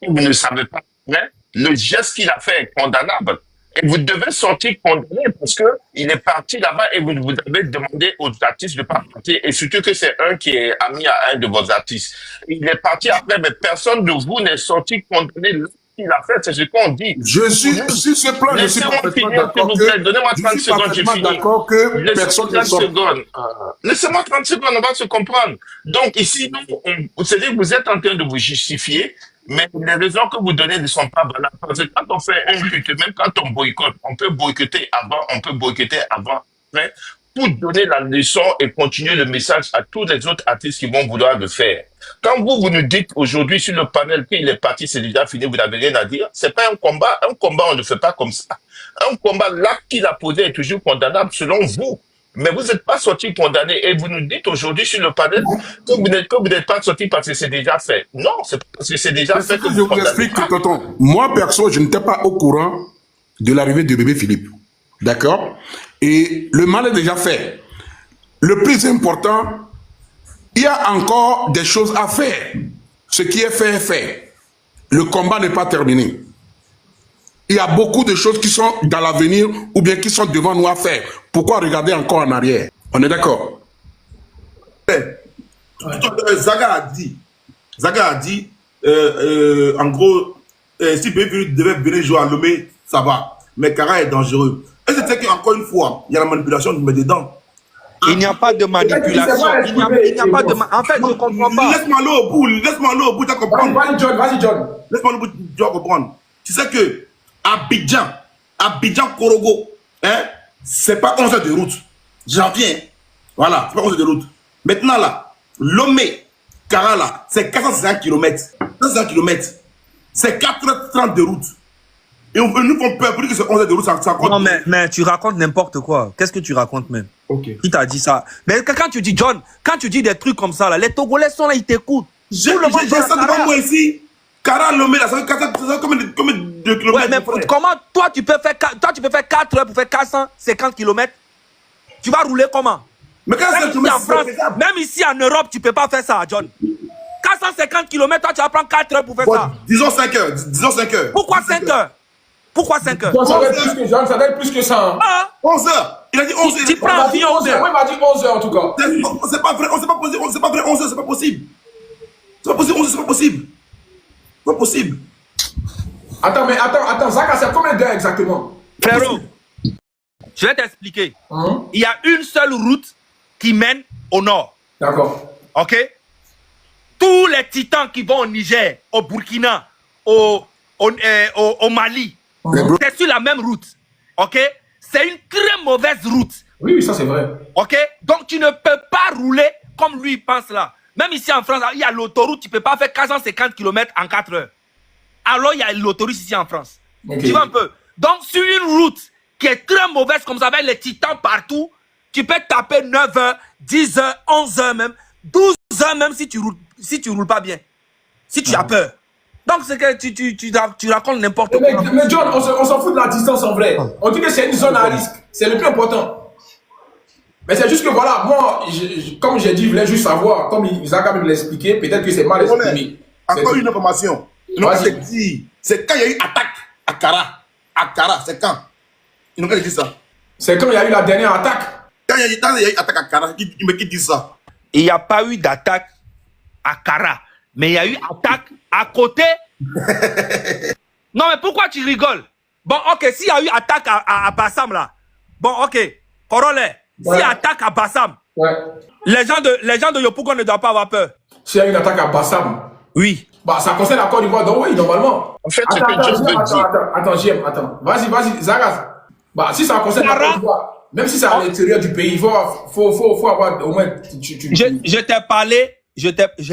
vous ne savez pas après, le geste qu'il a fait est condamnable. Et vous devez sortir condamné parce que il est parti là-bas et vous avez demandé aux artistes de ne pas partir. Et surtout que c'est un qui est ami à un de vos artistes. Il est parti après, mais personne de vous n'est sorti condamné. Il a fait, c'est ce qu'on dit. Je suis sur ce plan, je suis parfaitement d'accord que... Donnez-moi 30 secondes, j'ai fini. D'accord que personne ne sort. Laissez-moi 30 secondes, on va se comprendre. Donc ici, c'est-à-dire que vous êtes en train de vous justifier, mais les raisons que vous donnez ne sont pas valables. Parce que quand on fait un culte, même quand on boycotte, on peut boycotter avant, après, pour donner la leçon et continuer le message à tous les autres artistes qui vont vouloir le faire. Quand vous nous dites aujourd'hui sur le panel qu'il est parti, c'est déjà fini, vous n'avez rien à dire, c'est pas un combat. Un combat, on ne fait pas comme ça. Un combat, l'acte qu'il a posé est toujours condamnable selon vous. Mais vous n'êtes pas sorti condamné et vous nous dites aujourd'hui sur le panel que vous n'êtes pas sorti parce que c'est déjà fait. Non, c'est parce que c'est déjà fait que je vous explique, tonton. Moi, perso, je n'étais pas au courant de l'arrivée de bébé Philippe. D'accord? Et le mal est déjà fait. Le plus important, il y a encore des choses à faire. Ce qui est fait est fait. Le combat n'est pas terminé. Il y a beaucoup de choses qui sont dans l'avenir ou bien qui sont devant nous à faire. Pourquoi regarder encore en arrière? On est d'accord? Zaga a dit, en gros, si bébé devait venir jouer à Lomé, ça va. Mais Kara est dangereux. Et c'est qu'encore une fois, il y a la manipulation de mettre dedans. Il n'y a pas de manipulation. Il n'y a pas de... En fait, je ne comprends pas. Laisse-moi aller au bout. Laisse-moi aller au bout, tu vas comprendre. Vas-y, John. Laisse-moi aller au bout, tu vas comprendre. Tu sais que Abidjan, Korogo, hein, c'est pas 11 heures de route. J'en viens. Voilà, c'est pas 11 heures de route. Maintenant, là, Lomé, Kara, là, c'est 450 km. 450 km. C'est 4h30 de route. Et on nous font peur pour dire que c'est 11 heures de route, ça compte. Non, mais tu racontes n'importe quoi. Qu'est-ce que tu racontes même? Qui t'a dit ça? Mais quand tu dis, John, quand tu dis des trucs comme ça, là, les Togolais sont là, ils t'écoutent. J'ai ça devant moi ici. Kara Lomé, là, ça fait combien de kilomètres? Ouais, mais comment toi, tu peux faire 4 heures pour faire 450 km? Tu vas rouler comment? Mais même ici en Europe, tu ne peux pas faire ça, John. 450 km, toi, tu vas prendre 4 heures pour faire ça. Disons 5 heures. Disons 5 heures. Pourquoi 5 heures? Pourquoi 5 heures? Ça va être plus que John, ça va être plus que ça. Ah, 11 heures. Il a dit 11 heures. Tu prends 11 heures. Moi, il m'a dit 11 heures en tout cas. C'est pas vrai, c'est pas vrai, 11 heures, c'est pas possible. C'est pas possible, 11 heures, c'est pas possible. C'est pas possible. Attends, Zaka, c'est combien d'heures exactement? Frérot, je vais t'expliquer. Il y a une seule route qui mène au nord. D'accord. Ok? Tous les titans qui vont au Niger, au Burkina, au Mali, c'est sur la même route. Ok? C'est une très mauvaise route. Oui, ça c'est vrai. Ok? Donc tu ne peux pas rouler comme lui pense là. Même ici en France, il y a l'autoroute, tu ne peux pas faire 450 km en 4 heures. Alors il y a l'autoroute ici en France. Okay. Tu vois un peu? Donc sur une route qui est très mauvaise comme ça, avec les titans partout, tu peux taper 9 heures, 10 heures, 11 heures même, 12 heures même si tu roules pas bien. Si tu as peur. Donc c'est que tu racontes n'importe quoi. Mais John, on s'en fout de la distance en vrai. On dit que c'est une zone à risque. C'est le plus important. Mais c'est juste que voilà, moi, comme j'ai dit, je voulais juste savoir, comme Isaac me l'a expliqué, peut-être que c'est mal exprimé. Encore une information. C'est quand il y a eu attaque à Kara. À Kara, c'est quand? Ils n'ont pas dit ça. C'est quand il y a eu la dernière attaque. Quand il y a eu attaque à Kara, qui dit ça? Il n'y a pas eu d'attaque à Kara, mais il y a eu attaque à côté. Non, mais pourquoi tu rigoles? Bon, ok, s'il y a eu attaque à Bassam là, bon, ok, Corollaire, s'il y a attaque à Bassam, les gens de Yopougon ne doivent pas avoir peur. S'il y a eu une attaque à Bassam? Oui. Bah, ça concerne la Côte d'Ivoire, donc oui, normalement. En fait, Attends, vas-y, Zaraz. Bah, si ça concerne la Côte d'Ivoire, même si c'est à l'intérieur du pays, il faut avoir au moins... Je t'ai parlé, j'ai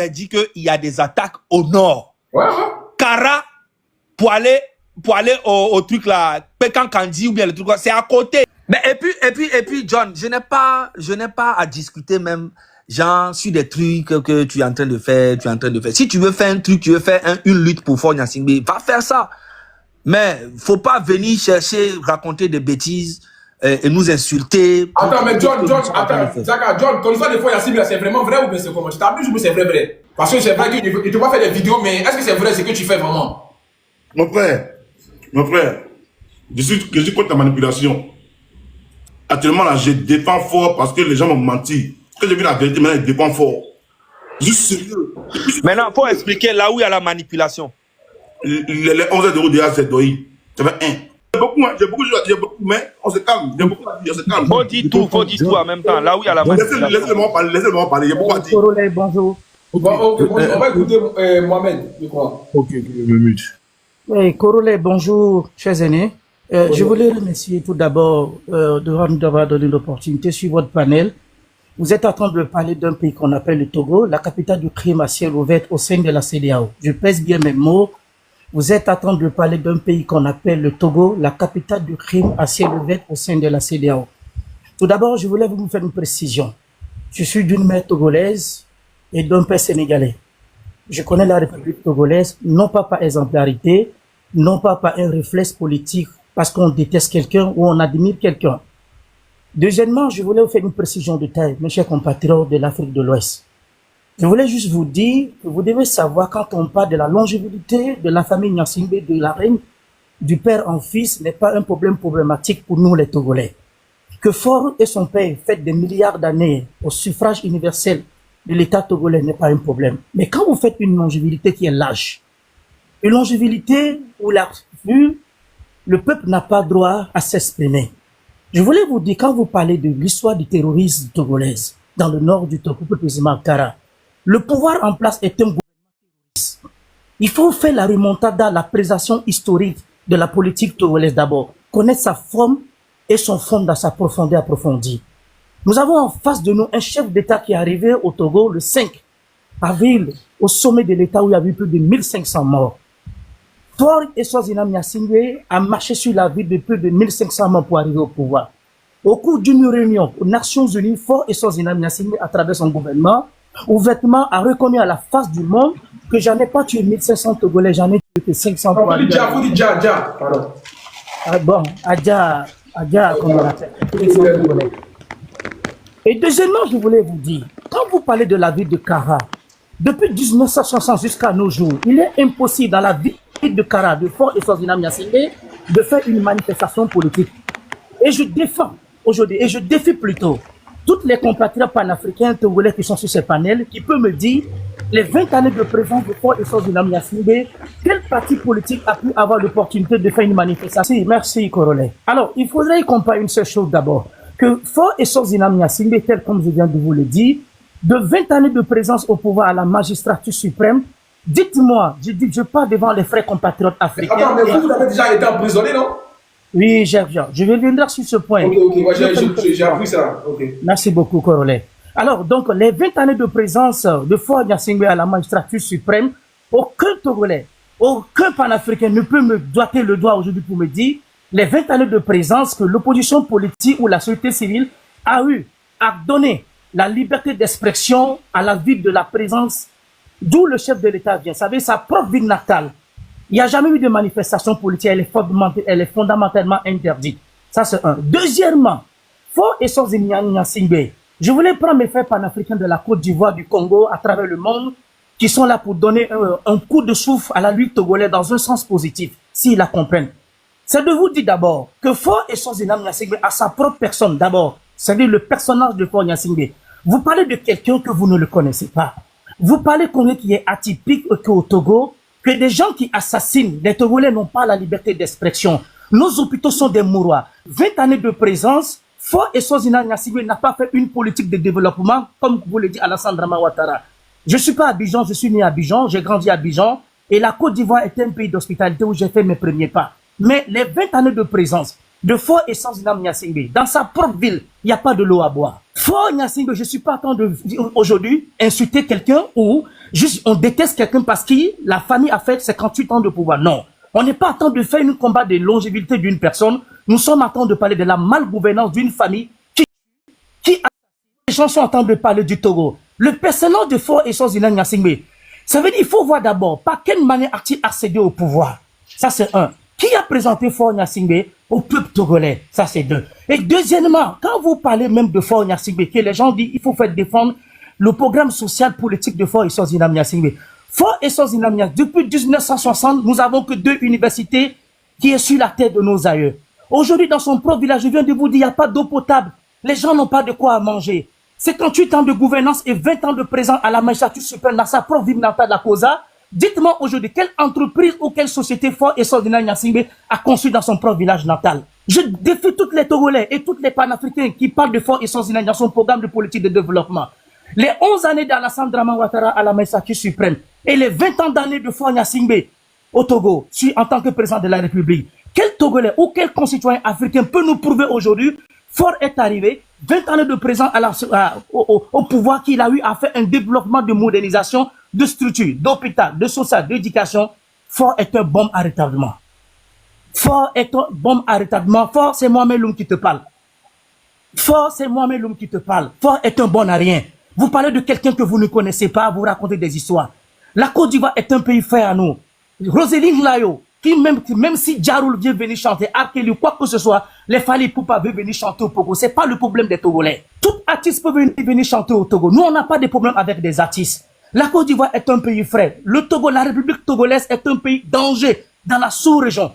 dit qu'il y a des attaques au nord. Ouais. Kara, pour aller au truc là, Pékan Kandi ou bien le truc là, c'est à côté. Mais et puis, John, je n'ai pas à discuter même, genre, sur des trucs que tu es en train de faire, Si tu veux faire un truc, tu veux faire une lutte pour Fort Gnassingbé, va faire ça. Mais faut pas venir chercher, raconter des bêtises et nous insulter. Attends, mais John, Zaka, John, quand il fait des Fort Gnassingbé, c'est vraiment vrai ou bien c'est comment? Tu t'abuses ou c'est vrai? Parce que c'est vrai que tu vas faire des vidéos, mais est-ce que c'est vrai ce que tu fais vraiment? Mon frère, Mon frère, je suis contre la manipulation. Actuellement, là, je défends fort parce que les gens m'ont menti. Quand j'ai vu la vérité, maintenant, je défends fort. Je suis sérieux. Maintenant, il faut expliquer là où il y a la manipulation. Les 11 € déjà, c'est doyi. Ça fait 1. J'ai beaucoup, mais on se calme. J'ai beaucoup à dire, on se calme. Faut dire tout en même temps. Là où il y a la manipulation. Laissez-moi parler, j'ai beaucoup à dire. Corolais, bonjour. On va écouter Mohamed, je crois. Ok, je me mute. Oui, Corolais, bonjour, chers aînés. Je voulais remercier tout d'abord de d'avoir donné l'opportunité sur votre panel. Vous êtes en train de parler d'un pays qu'on appelle le Togo, la capitale du crime à ciel ouvert au sein de la CEDEAO. Je pèse bien mes mots. Vous êtes en train de parler d'un pays qu'on appelle le Togo, la capitale du crime à ciel ouvert au sein de la CEDEAO. Tout d'abord, je voulais vous faire une précision. Je suis d'une mère togolaise et d'un père sénégalais. Je connais la République togolaise, non pas par exemplarité, non pas par un réflexe politique, parce qu'on déteste quelqu'un ou on admire quelqu'un. Deuxièmement, je voulais vous faire une précision de taille, mes chers compatriotes de l'Afrique de l'Ouest. Je voulais juste vous dire que vous devez savoir, quand on parle de la longévité de la famille Gnassingbé, de la reine, du père en fils, n'est pas un problème problématique pour nous les Togolais. Que Faure et son père fassent des milliards d'années au suffrage universel de l'État togolais n'est pas un problème. Mais quand vous faites une longévité qui est lâche, une longévité où le peuple n'a pas droit à s'exprimer. Je voulais vous dire, quand vous parlez de l'histoire du terrorisme togolaise, dans le nord du Togo, plus précisément Kara, le pouvoir en place est un gouvernement terroriste. Il faut faire la remontada, la présentation historique de la politique togolaise d'abord, connaître sa forme et son fond dans sa profondeur approfondie. Nous avons en face de nous un chef d'État qui est arrivé au Togo le 5 avril, au sommet de l'État où il y a eu plus de 1500 morts. Faure Eswazina Gnassingbé a marché sur la ville de plus de 1500 morts pour arriver au pouvoir. Au cours d'une réunion aux Nations Unies, Faure Eswazina Gnassingbé, à travers son gouvernement, ouvertement a reconnu à la face du monde que j'en ai pas tué 1500 Togolais, j'en ai tué que 500. Vous dites Dja, pardon. Ah bon, Adja, comme on l'appelle. Et deuxièmement, je voulais vous dire, quand vous parlez de la ville de Kara, depuis 1960 jusqu'à nos jours, il est impossible dans la ville de Kara, de Faure Eswazina Gnassingbé, de faire une manifestation politique. Et je défends aujourd'hui, et je défie plutôt toutes les compatriotes panafricains togolais qui sont sur ces panels, qui peuvent me dire, les 20 années de présence de Faure Eswazina Gnassingbé, quel parti politique a pu avoir l'opportunité de faire une manifestation? Merci, Corolais. Alors, il faudrait qu'on parle une seule chose d'abord, que Faure Eswazina Gnassingbé, tel comme je viens de vous le dire, de 20 années de présence au pouvoir à la magistrature suprême, dites-moi, je parle devant les frères compatriotes africains. Attends, mais vous avez déjà été emprisonné, non? Oui, je reviendrai sur ce point. Ok, moi j'ai appris ça. Okay. Merci beaucoup, Corolais. Alors, donc, les 20 années de présence de Faure Gnassingbé à la magistrature suprême, aucun Togolais, aucun panafricain ne peut me doiter le doigt aujourd'hui pour me dire les 20 années de présence que l'opposition politique ou la société civile a eu à donner la liberté d'expression à la ville de la présence d'où le chef de l'État vient. Vous savez, sa propre ville natale. Il n'y a jamais eu de manifestation politique, elle est fondamentalement interdite. Ça, c'est un. Deuxièmement, Faure Eswazina Gnassingbé, je voulais prendre mes frères panafricains de la Côte d'Ivoire, du Congo, à travers le monde, qui sont là pour donner un coup de souffle à la lutte togolaise dans un sens positif, s'ils la comprennent. C'est de vous dire d'abord que Faure Eswazina Gnassingbé, à sa propre personne d'abord, c'est-à-dire le personnage de Faure Gnassingbé, vous parlez de quelqu'un que vous ne le connaissez pas. Vous parlez qu'on qui est atypique qu'au Togo, que des gens qui assassinent, les Togolais n'ont pas la liberté d'expression. Nos hôpitaux sont des mouroirs. 20 années de présence, Faure Eswazina Gnassingbé n'a pas fait une politique de développement, comme vous le dit Alassane Dramane Ouattara. Je ne suis pas à Abidjan, je suis né à Abidjan, j'ai grandi à Abidjan, et la Côte d'Ivoire est un pays d'hospitalité où j'ai fait mes premiers pas. Mais les 20 années de présence de Faure Eswazina Gnassingbé, dans sa propre ville, il n'y a pas de l'eau à boire. Faure Gnassingbé, je ne suis pas en train de aujourd'hui insulter quelqu'un ou juste on déteste quelqu'un parce que la famille a fait 58 ans de pouvoir. Non, on n'est pas en train de faire un combat de longévité d'une personne. Nous sommes en train de parler de la malgouvernance d'une famille qui les gens sont en train de parler du Togo. Le personnage de Faure Eswazina Gnassingbé, ça veut dire qu'il faut voir d'abord par quelle manière a-t-il accédé au pouvoir. Ça c'est un. Qui a présenté Faure Gnassingbé au peuple togolais? Ça, c'est deux. Et deuxièmement, quand vous parlez même de Faure Gnassingbé, que les gens disent qu'il faut faire défendre le programme social politique de Faure Eswazina Gnassingbé. Faure Eswazina Gnassingbé, depuis 1960, nous avons que 2 universités qui est sur la terre de nos aïeux. Aujourd'hui, dans son propre village, je viens de vous dire, il n'y a pas d'eau potable. Les gens n'ont pas de quoi manger. 58 ans de gouvernance et 20 ans de présence à la magistrature suprême dans sa propre ville natale de la COSA. Dites-moi aujourd'hui, quelle entreprise ou quelle société forte et Sordina Nyasingbe a construit dans son propre village natal? Je défie tous les Togolais et tous les panafricains qui parlent de Fort et Sordina dans son programme de politique de développement. Les 11 années d'Alassane Draman Ouattara à la magistrature suprême et les 20 ans d'années de Fort Nyasingbe au Togo, en tant que président de la République. Quel Togolais ou quel concitoyen africain peut nous prouver aujourd'hui Fort est arrivé, 20 années de présence au pouvoir qu'il a eu à faire un développement de modernisation, de structures, d'hôpital, de social, d'éducation. Fort est un bombe à retardement. Fort est un bombe à retardement. Fort, c'est moi-même l'homme qui te parle. Fort, c'est moi-même l'homme qui te parle. Fort est un bon à rien. Vous parlez de quelqu'un que vous ne connaissez pas, vous racontez des histoires. La Côte d'Ivoire est un pays frère à nous. Roselyne Layo, qui même si Djaroul vient venir chanter, Arkeli ou quoi que ce soit, les Fally Ipupa veulent venir chanter au Togo. C'est pas le problème des Togolais. Tout artiste peut venir chanter au Togo. Nous, on n'a pas de problème avec des artistes. La Côte d'Ivoire est un pays frère. Le Togo, la République togolaise est un pays danger dans la sous-région.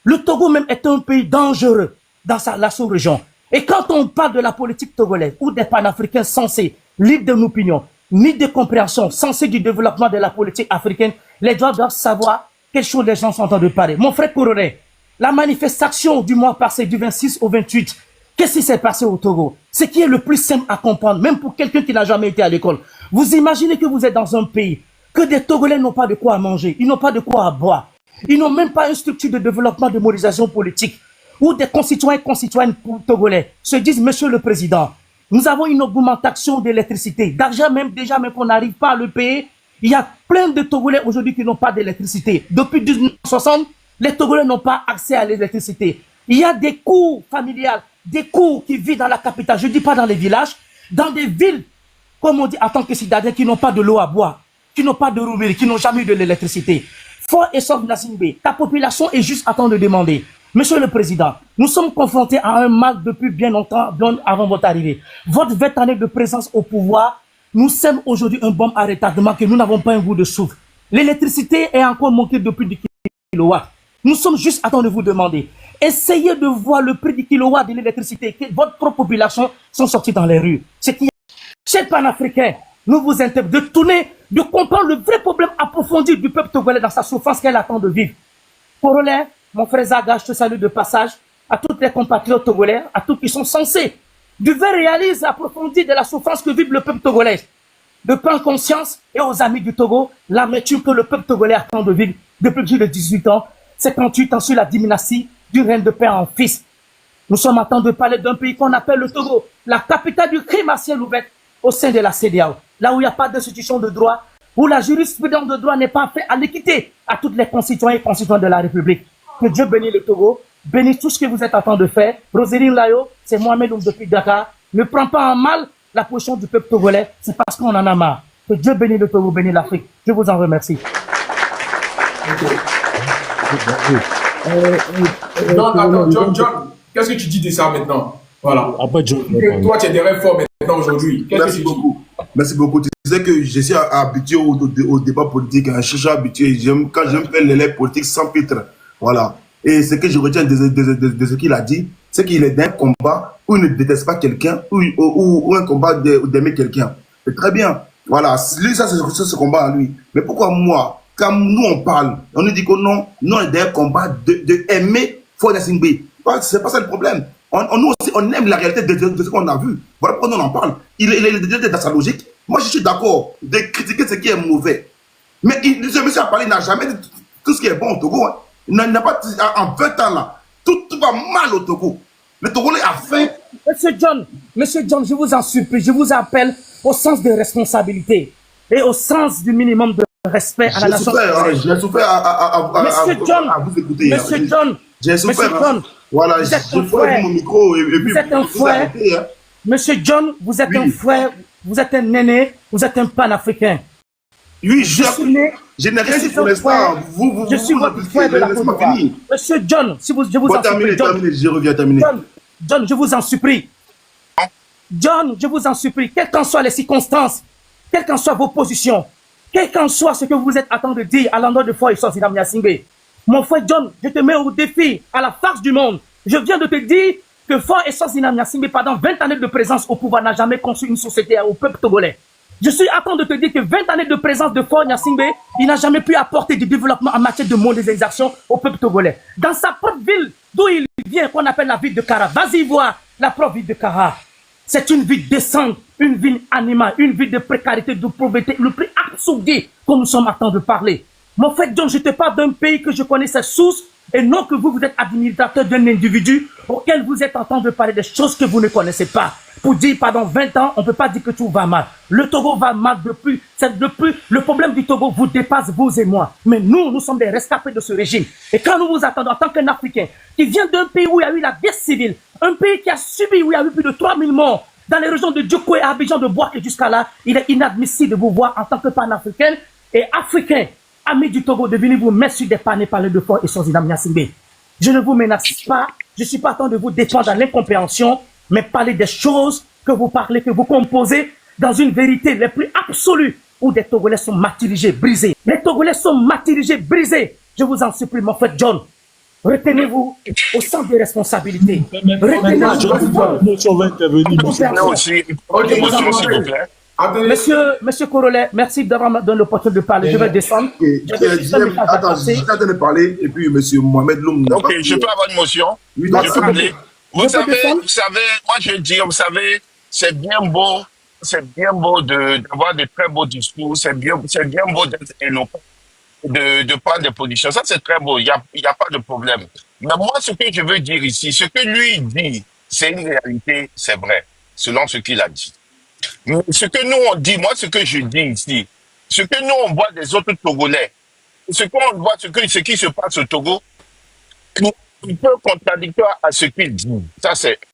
Le Togo même est un pays dangereux dans la sous-région. Et quand on parle de la politique togolaise ou des panafricains censés, libres de opinion, ni de compréhension, censés du développement de la politique africaine, les gens doivent savoir quelles choses les gens sont en train de parler. Mon frère Coronet, la manifestation du mois passé, du 26 au 28, qu'est-ce qui s'est passé au Togo? Ce qui est le plus simple à comprendre, même pour quelqu'un qui n'a jamais été à l'école. Vous imaginez que vous êtes dans un pays, que des Togolais n'ont pas de quoi manger, ils n'ont pas de quoi boire, ils n'ont même pas une structure de développement de modernisation politique, où des concitoyens et concitoyennes togolais se disent, Monsieur le Président, nous avons une augmentation d'électricité, d'argent même déjà, mais qu'on n'arrive pas à le payer. Il y a plein de Togolais aujourd'hui qui n'ont pas d'électricité. Depuis 1960, les Togolais n'ont pas accès à l'électricité. Il y a des cours familiales, des cours qui vivent dans la capitale, je ne dis pas dans les villages, dans des villes, comme on dit en tant que citadins, qui n'ont pas de l'eau à boire, qui n'ont pas de roumiri, qui n'ont jamais eu de l'électricité. Fort et Sordina Nyasingbe, ta population est juste à temps de demander. Monsieur le Président, nous sommes confrontés à un mal depuis bien longtemps, bien avant votre arrivée. Votre 20 années de présence au pouvoir nous sème aujourd'hui un bombe à retardement que nous n'avons pas un goût de souffle. L'électricité est encore manquée depuis 10 kilowatts. Nous sommes juste à temps de vous demander. Essayez de voir le prix du kilowatt de l'électricité que votre propre population sont sortis dans les rues. Chers panafricains, nous vous interpellons de tourner, de comprendre le vrai problème approfondi du peuple togolais dans sa souffrance qu'elle attend de vivre. Corollaire, mon frère Zaga, je te salue de passage, à tous les compatriotes togolais, à tous qui sont censés de réaliser approfondi de la souffrance que vit le peuple togolais. De prendre conscience, et aux amis du Togo, l'amertume que le peuple togolais attend de vivre depuis plus de 18 ans, 58 ans sur la dynastie du règne de père en fils. Nous sommes en train de parler d'un pays qu'on appelle le Togo, la capitale du crime à ciel ouvert au sein de la CEDEAO, là où il n'y a pas d'institution de droit, où la jurisprudence de droit n'est pas faite à l'équité à tous les concitoyens et concitoyennes de la République. Que Dieu bénisse le Togo, bénisse tout ce que vous êtes en train de faire. Roselyne Layo, c'est moi-même depuis Dakar. Ne prends pas en mal la position du peuple togolais, c'est parce qu'on en a marre. Que Dieu bénisse le Togo, bénisse l'Afrique. Je vous en remercie. Non, attends, John, qu'est-ce que tu dis de ça maintenant? Voilà. Après, John, toi, tu es des rêves forts maintenant aujourd'hui. Merci beaucoup. Merci beaucoup. Tu sais que je suis habitué au débat politique. Je suis habitué. Quand j'aime faire les politiques sans filtre. Voilà. Et ce que je retiens de ce qu'il a dit, c'est qu'il est d'un combat où il ne déteste pas quelqu'un, ou un combat d'aimer quelqu'un. C'est très bien. Voilà. Lui, ça, c'est ce combat à lui. Mais pourquoi moi, quand nous on parle, on nous dit que non, on est d'un combat d'aimer Fort Nyasingbe. C'est pas ça le problème. Nous aussi, on aime la réalité de ce qu'on a vu. Voilà pourquoi on en parle. Il est dans sa logique. Moi, je suis d'accord de critiquer ce qui est mauvais. Mais ce monsieur a parlé, il n'a jamais dit tout ce qui est bon au Togo. Hein. Il n'a pas en 20 ans là. Tout va mal au Togo. Le Togolais a faim. Monsieur John, je vous en supplie, je vous appelle au sens de responsabilité et au sens du minimum de respect à la nation. J'ai souffert à vous écouter. Monsieur John, j'ai souffert. Voilà, j'ai fait mon micro et puis vous êtes un frère. Monsieur John, vous êtes un frère, vous êtes un aîné, vous êtes un panafricain. Oui, je n'ai rien dit pour l'instant. Je suis votre frère de la Côte d'Ivoire. Monsieur John, je vous en supplie. Je reviens terminer. John, je vous en supplie. John, je vous en supplie, quelles qu'en soient les circonstances, quelles qu'en soient vos positions, quel qu'en soit ce que vous êtes en train de dire à l'endroit de Fort et Sordina Nyasingbe, Mon frère John, je te mets au défi, à la face du monde. Je viens de te dire que Faure Essence-Ina Gnassingbé, pendant 20 années de présence au pouvoir, n'a jamais conçu une société au peuple togolais. Je suis à train de te dire que 20 années de présence de Faure Gnassingbé, il n'a jamais pu apporter du développement en matière de modernisation au peuple togolais. Dans sa propre ville, d'où il vient, qu'on appelle la ville de Kara, vas-y voir la propre ville de Kara. C'est une ville décente, une ville animale, une ville de précarité, de pauvreté, le plus absourdé comme nous sommes en train de parler. Mon frère John, je te parle d'un pays que je connais ses sources et non que vous êtes administrateur d'un individu auquel vous êtes en train de parler des choses que vous ne connaissez pas. Pour dire, pendant 20 ans, on ne peut pas dire que tout va mal. Le Togo va mal depuis, le problème du Togo vous dépasse, vous et moi. Mais nous sommes des rescapés de ce régime. Et quand nous vous attendons en tant qu'un Africain qui vient d'un pays où il y a eu la guerre civile, un pays qui a subi, où il y a eu plus de 3000 morts, dans les régions de Djoko et Abidjan, de Boaké jusqu'à là, il est inadmissible de vous voir en tant que panafricain et africain, amis du Togo, de venir vous mettre sur des panneaux parler de Faure Essence-Ina Gnassingbé. Je ne vous menace pas, je ne suis pas en train de vous défendre dans l'incompréhension, mais parler des choses que vous parlez, que vous composez dans une vérité la plus absolue où des Togolais sont martyrisés, brisés. Les Togolais sont martyrisés, brisés. Je vous en supplie, mon frère John. Retenez-vous au centre des responsabilités. Monsieur Corolet, merci d'avoir donné l'opportunité de parler. Je vais descendre. Attends, je suis en train de parler et puis monsieur Mohamed Loum. Ok, je peux avoir une motion. Oui, je peux parler. Vous savez, moi je dis, vous savez, c'est bien beau d'avoir de très beaux discours, c'est bien beau d'être éloquent, de prendre des positions. Ça, c'est très beau, il y a pas de problème. Mais moi, ce que je veux dire ici, ce que lui dit, c'est une réalité, c'est vrai, selon ce qu'il a dit. Mais ce que nous, on dit, moi, ce que je dis ici, ce que nous, on voit des autres Togolais, ce qu'on voit, ce qui se passe au Togo, un peu contradictoire à ce qu'il dit. Ça, c'est